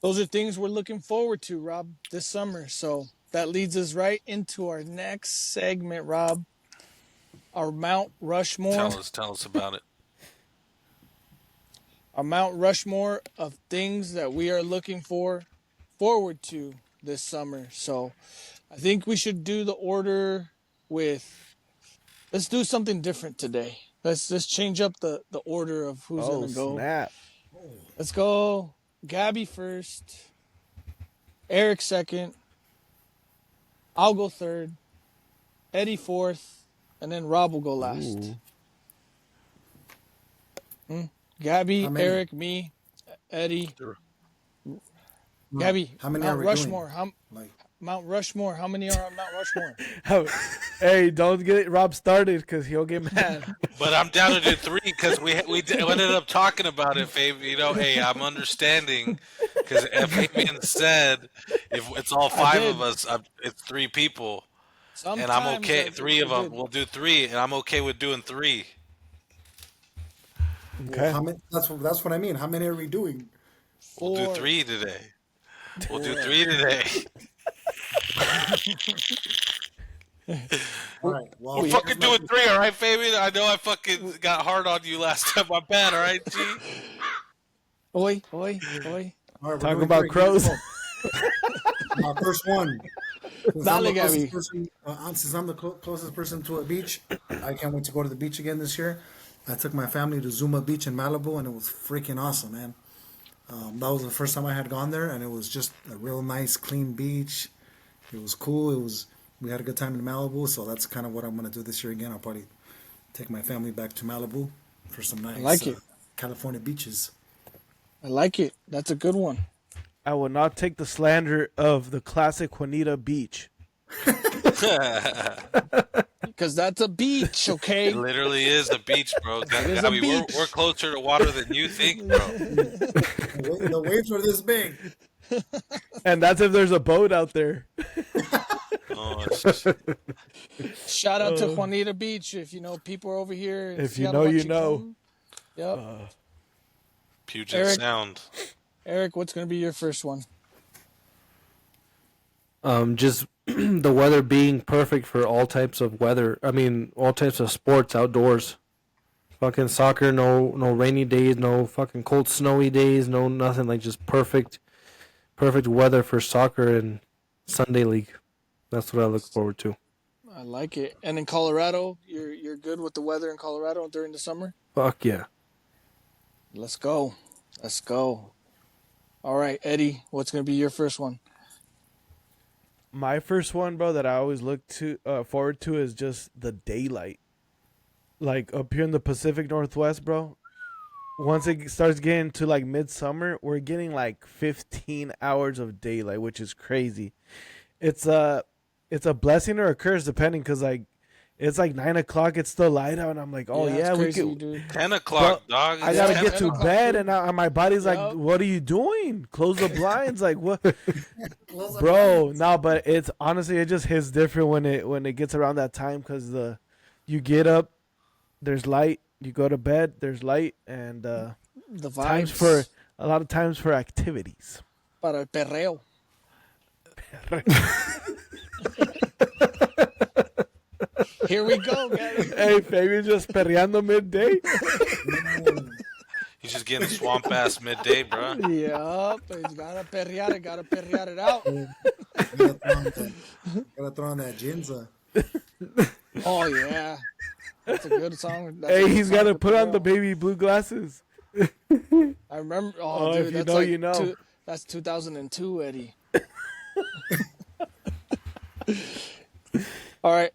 those are things we're looking forward to, Rob, this summer. So that leads us right into our next segment, Rob. Our Mount Rushmore. Tell us about it. Our Mount Rushmore of things that we are looking forward to this summer. So I think we should do the order with, let's do something different today. Let's change up the order of who's Oh, gonna go. snap. Let's go Gabby first, Eric second, I'll go third, Eddie fourth, and then Rob will go last. Gabby, How many? Eric, me, Eddie. Gabby, How many Mount are we Rushmore. doing? Like, Mount Rushmore. How many are on Mount Rushmore? Hey, don't get Rob started because he'll get mad. But I'm down to do 3 because we ended up talking about it, Fabian. Hey, I'm understanding because Fabian said if it's all 5 of us, it's 3 people, and I'm okay. 3 of them, we'll do 3, and I'm okay with doing 3. Okay. how many, that's what I mean. How many are we doing? We'll do 3 today. We'll do 3 today. All right. Well, We'll fucking do it 3, all right, Fabian? I know I fucking got hard on you last time. My bad, all right, G? Oi, oi, oi. All right, we're Talking doing about 3. crows. My first one. Since Dale, I'm the Gabby. closest person, since I'm the closest person to a beach, I can't wait to go to the beach again this year. I took my family to Zuma Beach in Malibu, and it was freaking awesome, man. That was the first time I had gone there, and it was just a real nice, clean beach. It was cool. We had a good time in Malibu, so that's kind of what I'm gonna do this year again. I'll probably take my family back to Malibu for some nice like it. California beaches. I like it. That's a good one. I will not take the slander of the classic Juanita Beach. Because that's a beach, okay? It literally is a beach, bro. is a beach. We're closer to water than you think, bro. The waves were this big. And that's if there's a boat out there. Oh, Shout out to Juanita Beach. If you know people are over here. in If you Seattle, know, you should know. come. Yep. Puget Eric. Sound. Eric, what's going to be your first one? Just the weather being perfect for all types of weather. I mean, all types of sports outdoors. Fucking soccer, no rainy days, no fucking cold snowy days, no nothing. Like just perfect weather for soccer and Sunday league. That's what I look forward to. I like it. And in Colorado, you're good with the weather in Colorado during the summer? Fuck yeah. Let's go. Let's go. All right, Eddie, what's going to be your first one? My first one, bro, that I always look to forward to is just the daylight. Like up here in the Pacific Northwest, bro. Once it starts getting to like midsummer, we're getting like 15 hours of daylight, which is crazy. It's a blessing or a curse depending, because like it's like 9 o'clock, it's still light out, and I'm like, oh yeah, it's we crazy, could. dude. 10 o'clock, dog. I gotta It's get 10 to o'clock, bed, dude. and my body's Yup. like, "What are you doing? Close the blinds!" Like what, Close the bro? blinds. No, but it's honestly it just hits different when it gets around that time, because you get up, there's light. You go to bed, there's light, and The vibes. times for a lot of times for activities. Para el perreo. Here we go, guys. Hey, Fabian just perreando midday. He's just getting swamp ass midday, bro. Yup. It's gotta perrear it. Gotta perrear it out. Gotta throw on that ginza. Oh, yeah. That's a good song. That's a Hey, good he's song got to for put on the perreo. baby blue glasses. I remember. Oh, Oh, dude, if you that's know, like you know. That's 2002, Eddie. All right.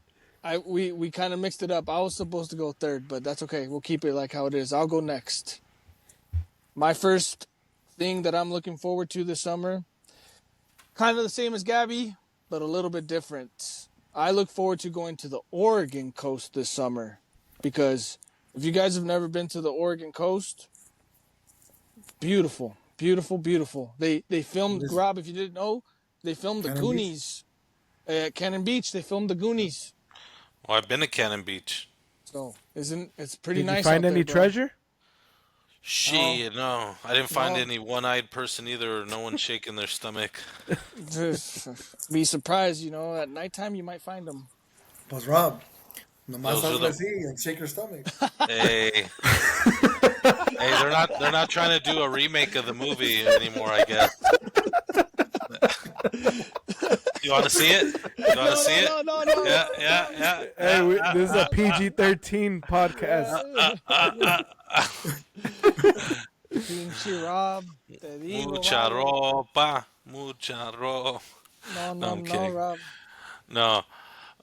We kind of mixed it up. I was supposed to go third, but that's okay. We'll keep it like how it is. I'll go next. My first thing that I'm looking forward to this summer, kind of the same as Gabby, but a little bit different. I look forward to going to the Oregon coast this summer, because if you guys have never been to the Oregon coast, beautiful, beautiful, beautiful. They filmed, Rob, if you didn't know, they filmed the Cannon Goonies at Cannon Beach. They filmed the Goonies. Well, I've been to Cannon Beach. So it's pretty Did nice. you find out any there, bro. treasure? Shit, no. I didn't find No. any one-eyed person either, or no one shaking their stomach. Be surprised, at nighttime you might find them. Pues Rob, nomás Those are the- así and shake your stomach. Hey. Hey, they're not trying to do a remake of the movie anymore, I guess. You want to see it? You want to see it? No. Yeah. Hey, this is a PG-13 podcast. Pinche Rob, te digo, Mucha vale. ropa, mucha ropa. No, I'm kidding. Rob. No.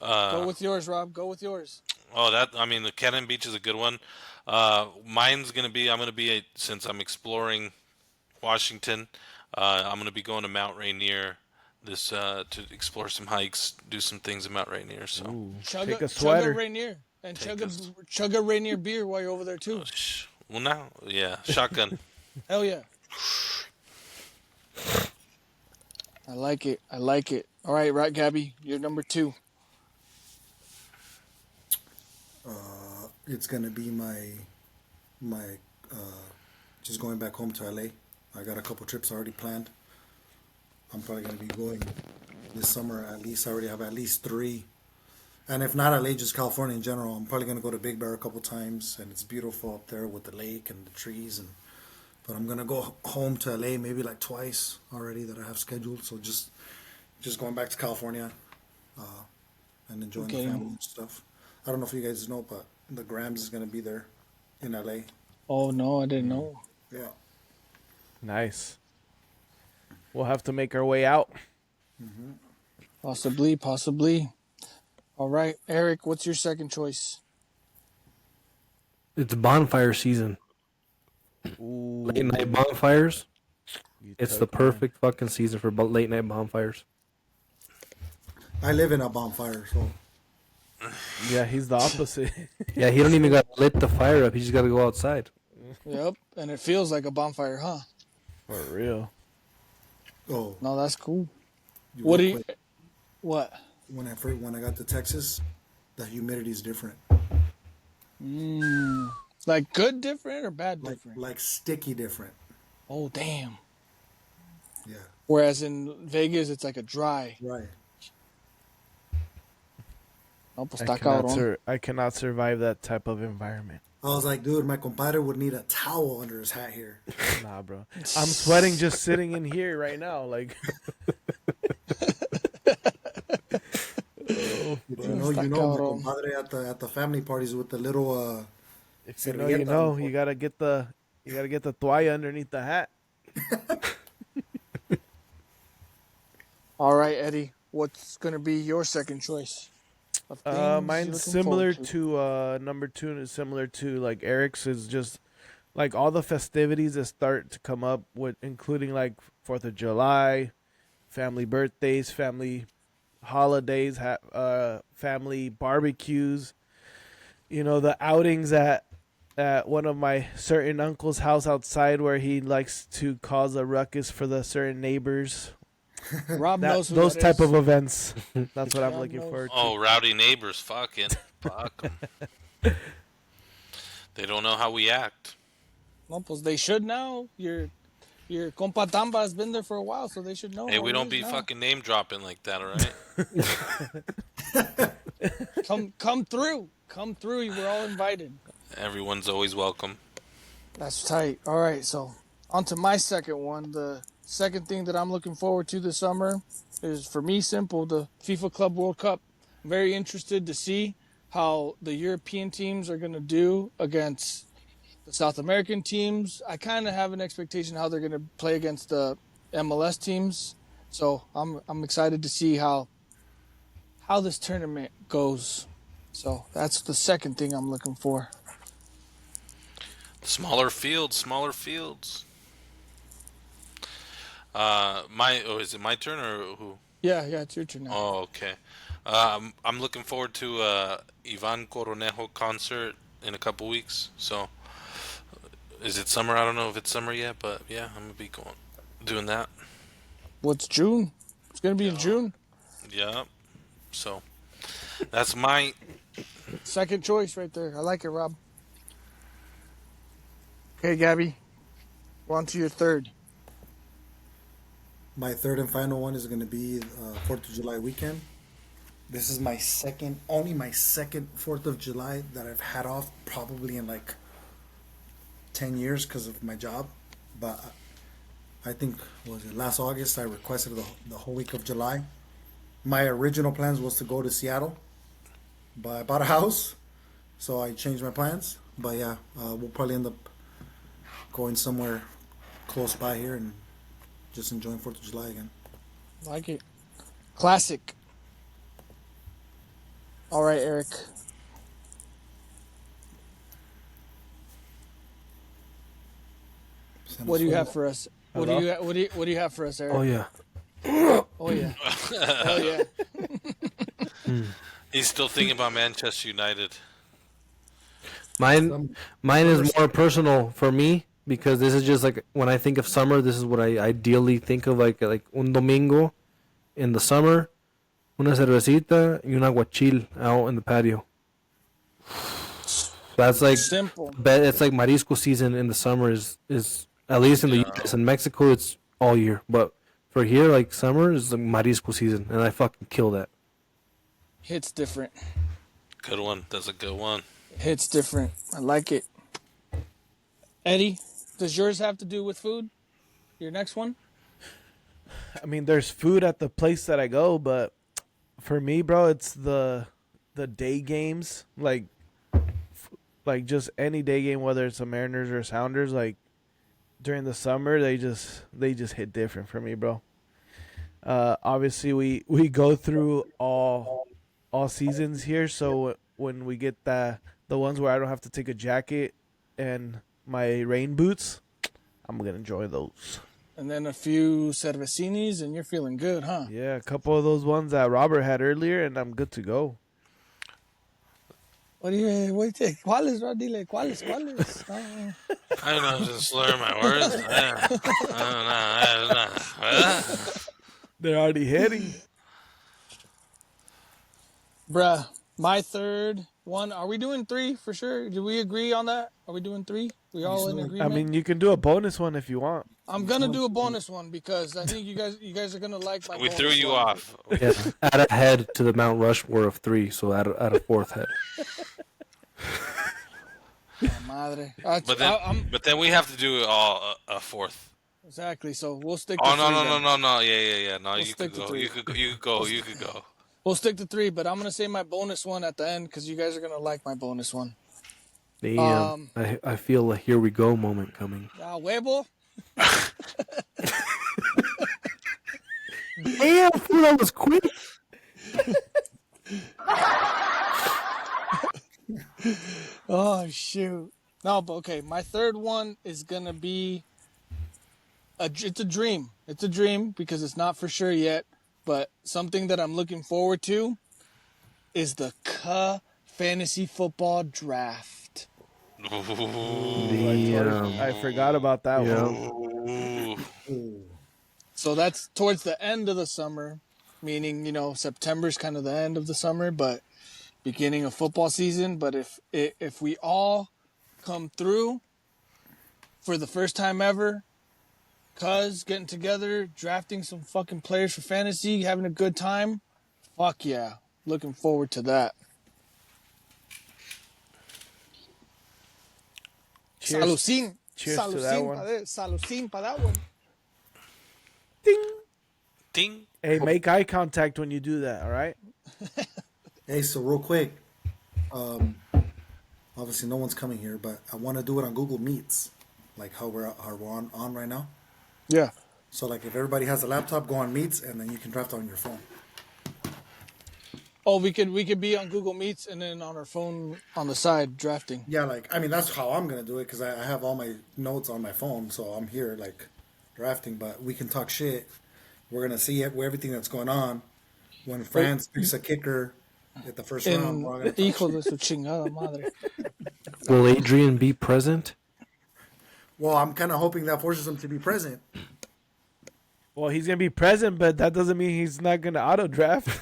Go with yours, Rob. Go with yours. Oh, the Cannon Beach is a good one. Mine's I'm gonna be since I'm exploring Washington, I'm gonna be going to Mount Rainier to explore some hikes, do some things at Mount Rainier. So, Take a Chug sweater. a Rainier. And chug a Rainier beer while you're over there, too. well now, yeah, shotgun. Hell yeah. I like it. All right, Gabby, you're number 2. It's gonna be my just going back home to LA. I got a couple trips already planned. I'm probably gonna be going this summer at least. I already have at least 3. And if not LA, just California in general. I'm probably gonna go to Big Bear a couple times, and it's beautiful up there with the lake and the trees. But I'm gonna go home to LA maybe like twice already that I have scheduled. So just going back to California, and enjoying the family and stuff. I don't know if you guys know, but the Grams is gonna be there in LA. Oh no, I didn't know. Yeah. Nice. We'll have to make our way out. Possibly. All right, Eric, what's your second choice? It's bonfire season. Ooh, Late night bonfires. It's the took mine. perfect fucking season for late night bonfires. I live in a bonfire, so Yeah, he's the opposite. Yeah, he don't even got to lit the fire up. He just got to go outside. Yep, and it feels like a bonfire, huh? For real. oh. No, that's cool. You What do real you? quick, What? when I got to Texas, the humidity is different. Like good different or bad Like different? like sticky different. Oh damn. Yeah. Whereas in Vegas, it's like a dry. Right. No, pues está cabrón. I cannot survive that type of environment. I was like, dude, my compadre would need a towel under his hat here. Nah, bro. I'm sweating just sitting in here right now. Like, You know, my compadre at the family parties with the little if you know, you gotta get the toalla underneath the hat. All right, Eddie, what's gonna be your second choice? Of things you're Mine's looking similar forward to number 2, and is similar to like Eric's. Is just like all the festivities that start to come up with, including like 4th of July, family birthdays, family holidays, family barbecues. You know, the outings at one of my certain uncle's house outside, where he likes to cause a ruckus for the certain neighbors. Rob knows who Those that type is. of events. That's what I'm Rob looking knows. forward to. Oh, rowdy neighbors, fuck 'em. They don't know how we act. No, pues they should now. Your compa Tamba has been there for a while, so they should know. Hey, how we it don't is be now. fucking name dropping like that, all right? Come through. We're all invited. Everyone's always welcome. That's tight. All right, so on to my second one. The second thing that I'm looking forward to this summer is, for me, simple: the FIFA Club World Cup. I'm very interested to see how the European teams are going to do against the South American teams. I kind of have an expectation how they're going to play against the MLS teams. So I'm excited to see how this tournament goes. So that's the second thing I'm looking for. Smaller fields. Is it my turn or who? Yeah, it's your turn now. Oh, okay. I'm looking forward to Ivan Coronejo concert in a couple weeks. So, is it summer? I don't know if it's summer yet, but yeah, I'm gonna be doing that. What's June? It's going to be in June. Yeah. So, that's my Second choice right there. I like it, Rob. Okay, Gabby. We're on to your third. My third and final one is going to be 4th of July weekend. This is only my second 4th of July that I've had off, probably in like 10 years because of my job. But I think, last August, I requested the whole week of July. My original plans was to go to Seattle, but I bought a house, so I changed my plans. But yeah, we'll probably end up going somewhere close by here and just enjoying 4th of July again. Like it. Classic. All right, Eric. What do you have for us? What do you have for us, Eric? Oh yeah. Oh yeah. Hell yeah. He's still thinking about Manchester United. Mine is more personal for me, because this is just like, when I think of summer, this is what I ideally think of, like un domingo in the summer, una cervecita y un aguachil out in the patio. That's like Simple. It's like marisco season in the summer is at least in the US. In Mexico, it's all year, but For here, like summer is the marisco season, and I fucking kill that. Hits different. Good one. That's a good one. Hits different. I like it. Eddie, does yours have to do with food? Your next one? I mean, there's food at the place that I go, but for me, bro, it's the day games. Like just any day game, whether it's a Mariners or a Sounders. Like during the summer, they just hit different for me, bro. Obviously, we go through all seasons here, so when we get the ones where I don't have to take a jacket and my rain boots, I'm gonna enjoy those. And then a few cervecinis, and you're feeling good, huh? Yeah, a couple of those ones that Robert had earlier, and I'm good to go. What do you take? ¿Cuáles, bro? Dile, ¿cuáles? I don't know. Just slur my words. I don't know. They're already hitting. Bruh, my third one. Are we doing 3 for sure? Do we agree on that? Are we doing 3? We all in I agreement? mean, you can do a bonus one if you want. I'm gonna do a bonus one because I think you guys are gonna like my We bonus threw you one. off. Yeah, add a head to the Mount Rushmore of 3, so add a fourth head. Madre. But then we have to do a fourth. Exactly. So we'll stick. Oh to 3 then. no. Yeah. No, We'll you stick could to go. 3. You could go. You could go. We'll stick to 3, but I'm gonna say my bonus one at the end because you guys are gonna like my bonus one. Damn, I feel a here we go moment coming. Huevo. Damn, fool, that was quick. Oh shoot. No, but okay. My third one is gonna be it's a dream. It's a dream because it's not for sure yet, but something that I'm looking forward to is the fantasy football draft. Damn. I forgot about that Yeah. one. So that's towards the end of the summer, meaning, September's kind of the end of the summer, but beginning of football season. But if we all come through for the first time ever, getting together, drafting some fucking players for fantasy, having a good time, fuck yeah. Looking forward to that. Cheers. Salucín. Cheers to that one. Salucín para that one. Ding. Ding. Hey, make eye contact when you do that, all right? Hey, so real quick, obviously no one's coming here, but I want to do it on Google Meets, like how we're on right now. Yeah. So like if everybody has a laptop, go on Meets, and then you can draft on your phone. Oh, we could be on Google Meets and then on our phone on the side drafting. Yeah, that's how I'm gonna do it because I have all my notes on my phone, so I'm here like drafting. But we can talk shit. We're gonna see everything that's going on. When France picks a kicker at the first round, we're all gonna talk Hijo shit. de su chingada madre. Will Adrian be present? Well, I'm kind of hoping that forces him to be present. Well, he's going to be present, but that doesn't mean he's not going to auto draft.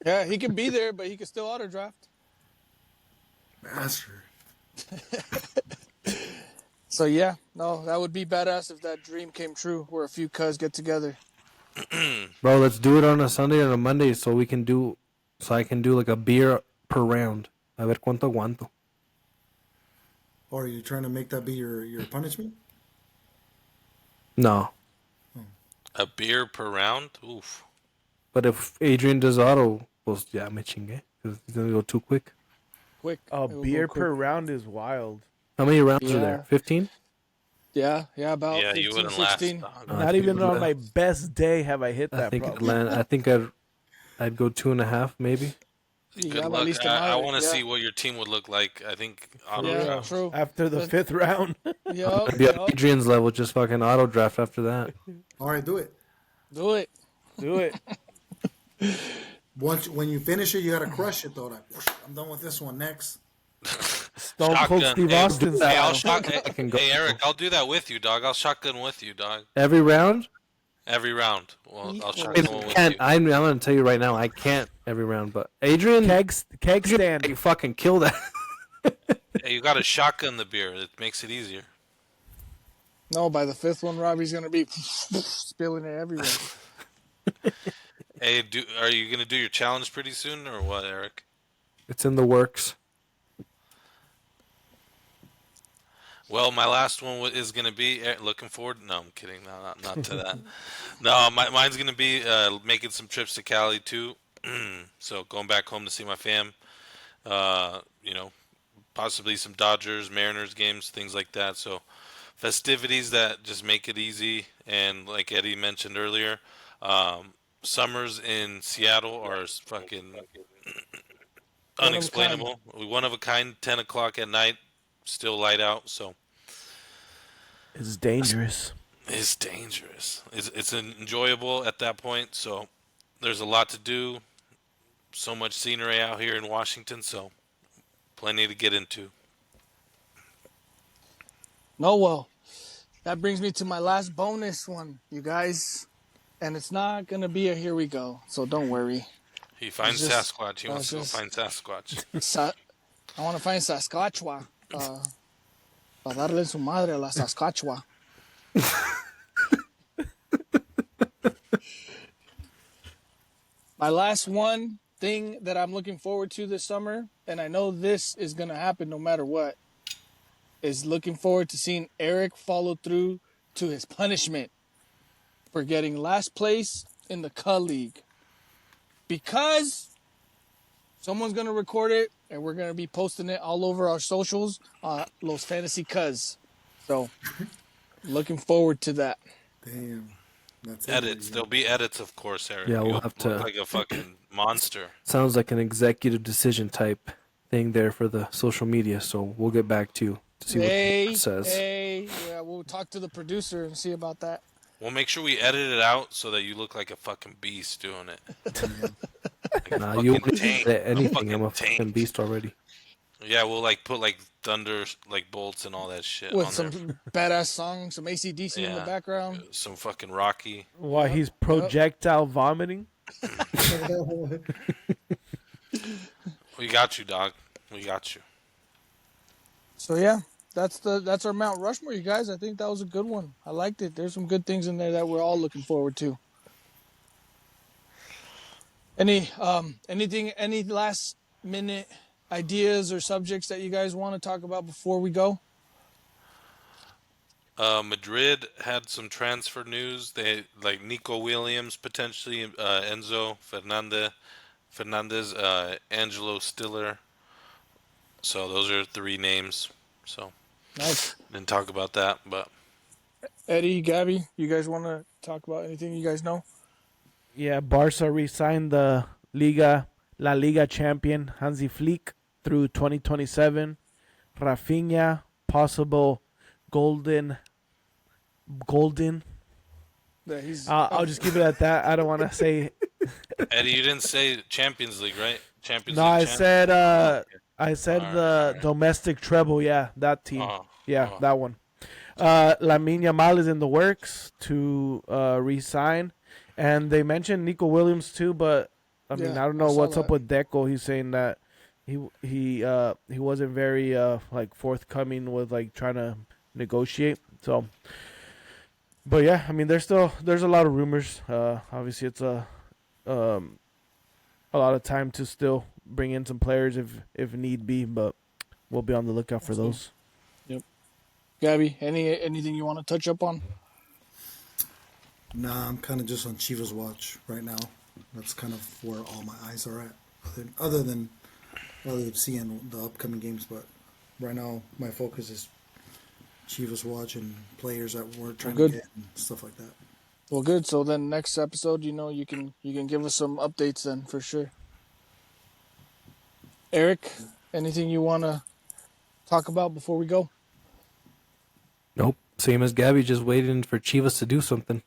Yeah, he can be there, but he can still auto draft. Master. So yeah, no, that would be badass if that dream came true, where a few cuz get together. Bro, let's do it on a Sunday or a Monday so I can do like a beer per round. A ver cuánto aguanto. Or are you trying to make that be your punishment? No. A beer per round? Oof. But if Adrian does auto, pues ya me chingué. Because it's going to go too quick. Quick. A It will beer go quick. per round is wild. How many rounds are Yeah. there? 15? Yeah, about Yeah, 15, you wouldn't 16. last. Not even on my best day have I hit that, I think I'd go 2.5 maybe. Good Yeah, luck. valiste I madre, want to yeah. see what your team would look like. I think auto Yeah, draft. true. After the 5th round. Yup, I'd be at yup. Adrian's level, just fucking auto draft after that. All right, do it. Do it. Do it. When you finish it, you gotta crush it though. Like, whoosh, I'm done with this one. Next. Stone Cold Shotgun. Steve Hey, Austin Hey, I'll style. can go. Hey, Eric, I'll do that with you, dog. I'll shotgun with you, dog. Every round? Every round. Well, I'll I shotgun one with can't. you. I'm going to tell you right now, I can't every round. But Adrian, Keg Adrian, stand. you fucking kill that. Hey, you got to shotgun the beer. It makes it easier. No, by the fifth one, Robbie's gonna be spilling it everywhere. Hey, are you gonna do your challenge pretty soon or what, Eric? It's in the works. Well, my last one is going to be looking forward. No, I'm kidding. No, not to that. No, mine's going to be making some trips to Cali too. So going back home to see my fam. You know, possibly some Dodgers, Mariners games, things like that. So festivities that just make it easy. And like Eddie mentioned earlier, summers in Seattle are fucking unexplainable. One of a kind. 10 o'clock at night, still light out. So. It's dangerous. It's dangerous. It's enjoyable at that point. So there's a lot to do. So much scenery out here in Washington. So plenty to get into. No, well, that brings me to my last bonus one, you guys. And it's not going to be a here we go. So don't worry. He finds Sasquatch. He wants to go find Sasquatch. I want to find Saskatchewan. Para darle su madre a la Saskatchewan. My last one thing that I'm looking forward to this summer, and I know this is going to happen no matter what, is looking forward to seeing Eric follow through to his punishment for getting last place in the Cuh League. Because someone's going to record it, and we're going to be posting it all over our socials, Los Fantasy Cuz. So, looking forward to that. Damn. That's Edits. There'll be edits, of course, Eric. Yeah, we'll You'll have to. look like a fucking monster. Sounds like an executive decision type thing there for the social media. So we'll get back to you to see what it says. Yeah, we'll talk to the producer and see about that. We'll make sure we edit it out so that you look like a fucking beast doing it. Like Nah, you won't tank. say anything. I'm a Fucking fucking beast already. Yeah, we'll like put like thunder, like bolts and all that shit With on some there. badass songs, some AC/DC in the Yeah. background. Some fucking Rocky. Why he's projectile vomiting? We got you, dog. We got you. So yeah, that's our Mount Rushmore, you guys. I think that was a good one. I liked it. There's some good things in there that we're all looking forward to. Any last minute ideas or subjects that you guys want to talk about before we go? Madrid had some transfer news. They like Nico Williams potentially, Enzo Fernandez, Angelo Stiller. So those are 3 names. So Nice. didn't talk about that, but Eddie, Gabby, you guys want to talk about anything you guys know? Yeah, Barca re-signed the La Liga champion Hansi Flick through 2027. Rafinha, possible golden. Yeah, he's I'll just keep it at that. I don't want to say. Eddie, you didn't say Champions League, right? Champions No, League. I said the domestic treble. Yeah, that team. That one. Lamine Yamal is in the works to re-sign, and they mentioned Nico Williams too. But I mean, I don't know what's up with Deco. He's saying that he wasn't very like forthcoming with like trying to negotiate. So, but yeah, I mean, there's a lot of rumors. Obviously, it's a lot of time to still bring in some players if need be, but we'll be on the lookout for those. Yep. Gabby, anything you want to touch up on? Nah, I'm kind of just on Chivas watch right now. That's kind of where all my eyes are at, other than seeing the upcoming games. But right now, my focus is Chivas watch and players that we're trying to get and stuff like that. Well, good. So then next episode, you can give us some updates then for sure. Eric, anything you want to talk about before we go? Nope. Same as Gabby, just waiting for Chivas to do something.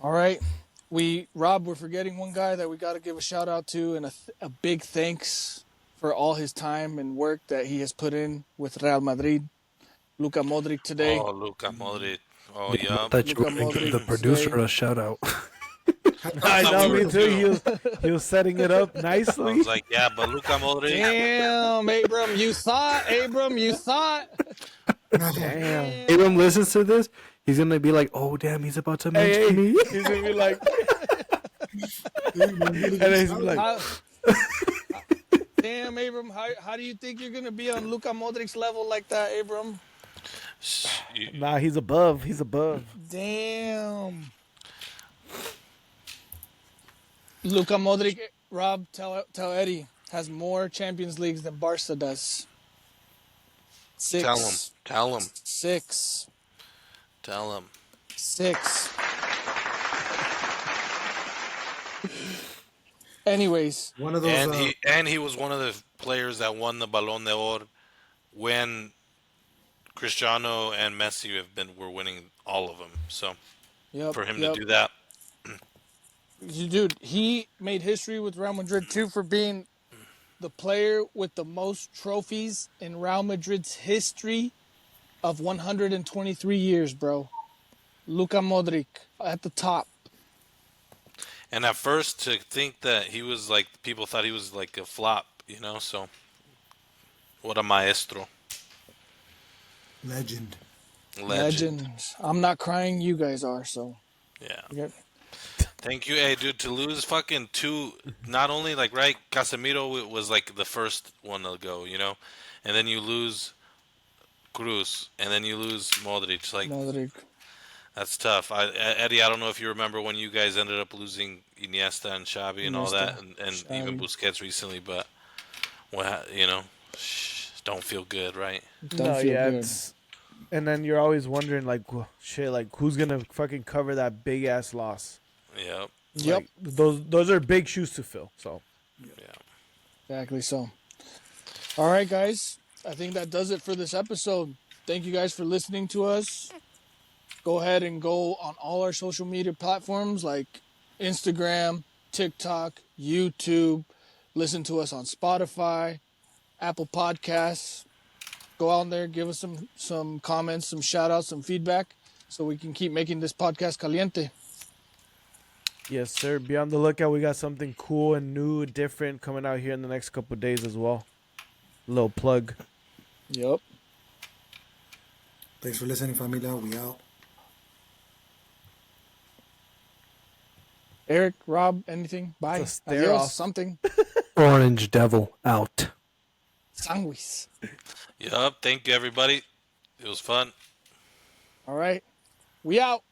All right. Rob, we're forgetting one guy that we got to give a shout out to, and a big thanks for all his time and work that he has put in with Real Madrid. Luka Modric today. Oh, Luka Modric. Oh, yeah. I thought you were going to give the producer a shout out. I know, me too. He was setting it up I nicely. was like, yeah, but Luka Modric. Damn, Abram, you thought. Damn. Abram listens to this, he's gonna be like, "Oh damn, he's about to mention Hey, me." he's gonna be like, and then he's like, How, damn, Abram, how do you think you're gonna be on Luka Modric's level like that, Abram? nah, he's above. He's above. Damn. Luka Modric, Rob, tell Eddie, has more Champions Leagues than Barca does. 6. Tell him. 6. Tell him. 6. Anyways, One of those. And he was one of the players that won the Ballon d'Or when Cristiano and Messi were winning all of them. So for him to do that, dude, he made history with Real Madrid too for being the player with the most trophies in Real Madrid's history of 123 years, bro. Luka Modric at the top. and at first to think that he was like, people thought he was like a flop, so what a maestro. Legend. Legends. I'm not crying, you guys are, so. Yeah. Thank you. Hey, dude, to lose fucking 2, not only like, right, Casemiro was like the first one to go, and then you lose Cruz, and then you lose Modric. Like, Modric. that's tough. Eddie, I don't know if you remember when you guys ended up losing Iniesta and Xavi and all that, and even Busquets recently, but, don't feel good, right? Don't feel good. It's, and then you're always wondering, like, shit, like, who's gonna fucking cover that big ass loss? Yep. Yep. Like, those are big shoes to fill. So, Yeah. Exactly so. All right, guys. I think that does it for this episode. Thank you guys for listening to us. Go ahead and go on all our social media platforms like Instagram, TikTok, YouTube. Listen to us on Spotify, Apple Podcasts. Go out there, give us some comments, some shout outs, some feedback so we can keep making this podcast caliente. yes, sir. Be on the lookout. We got something cool and new, different coming out here in the next couple of days as well. Little plug. Yep. Thanks for listening, familia. We out. Eric, Rob, anything? Bye. It's a stare Adios, off. something. Orange Devil out. Sandwich. Yep. Thank you, everybody. It was fun. All right. We out.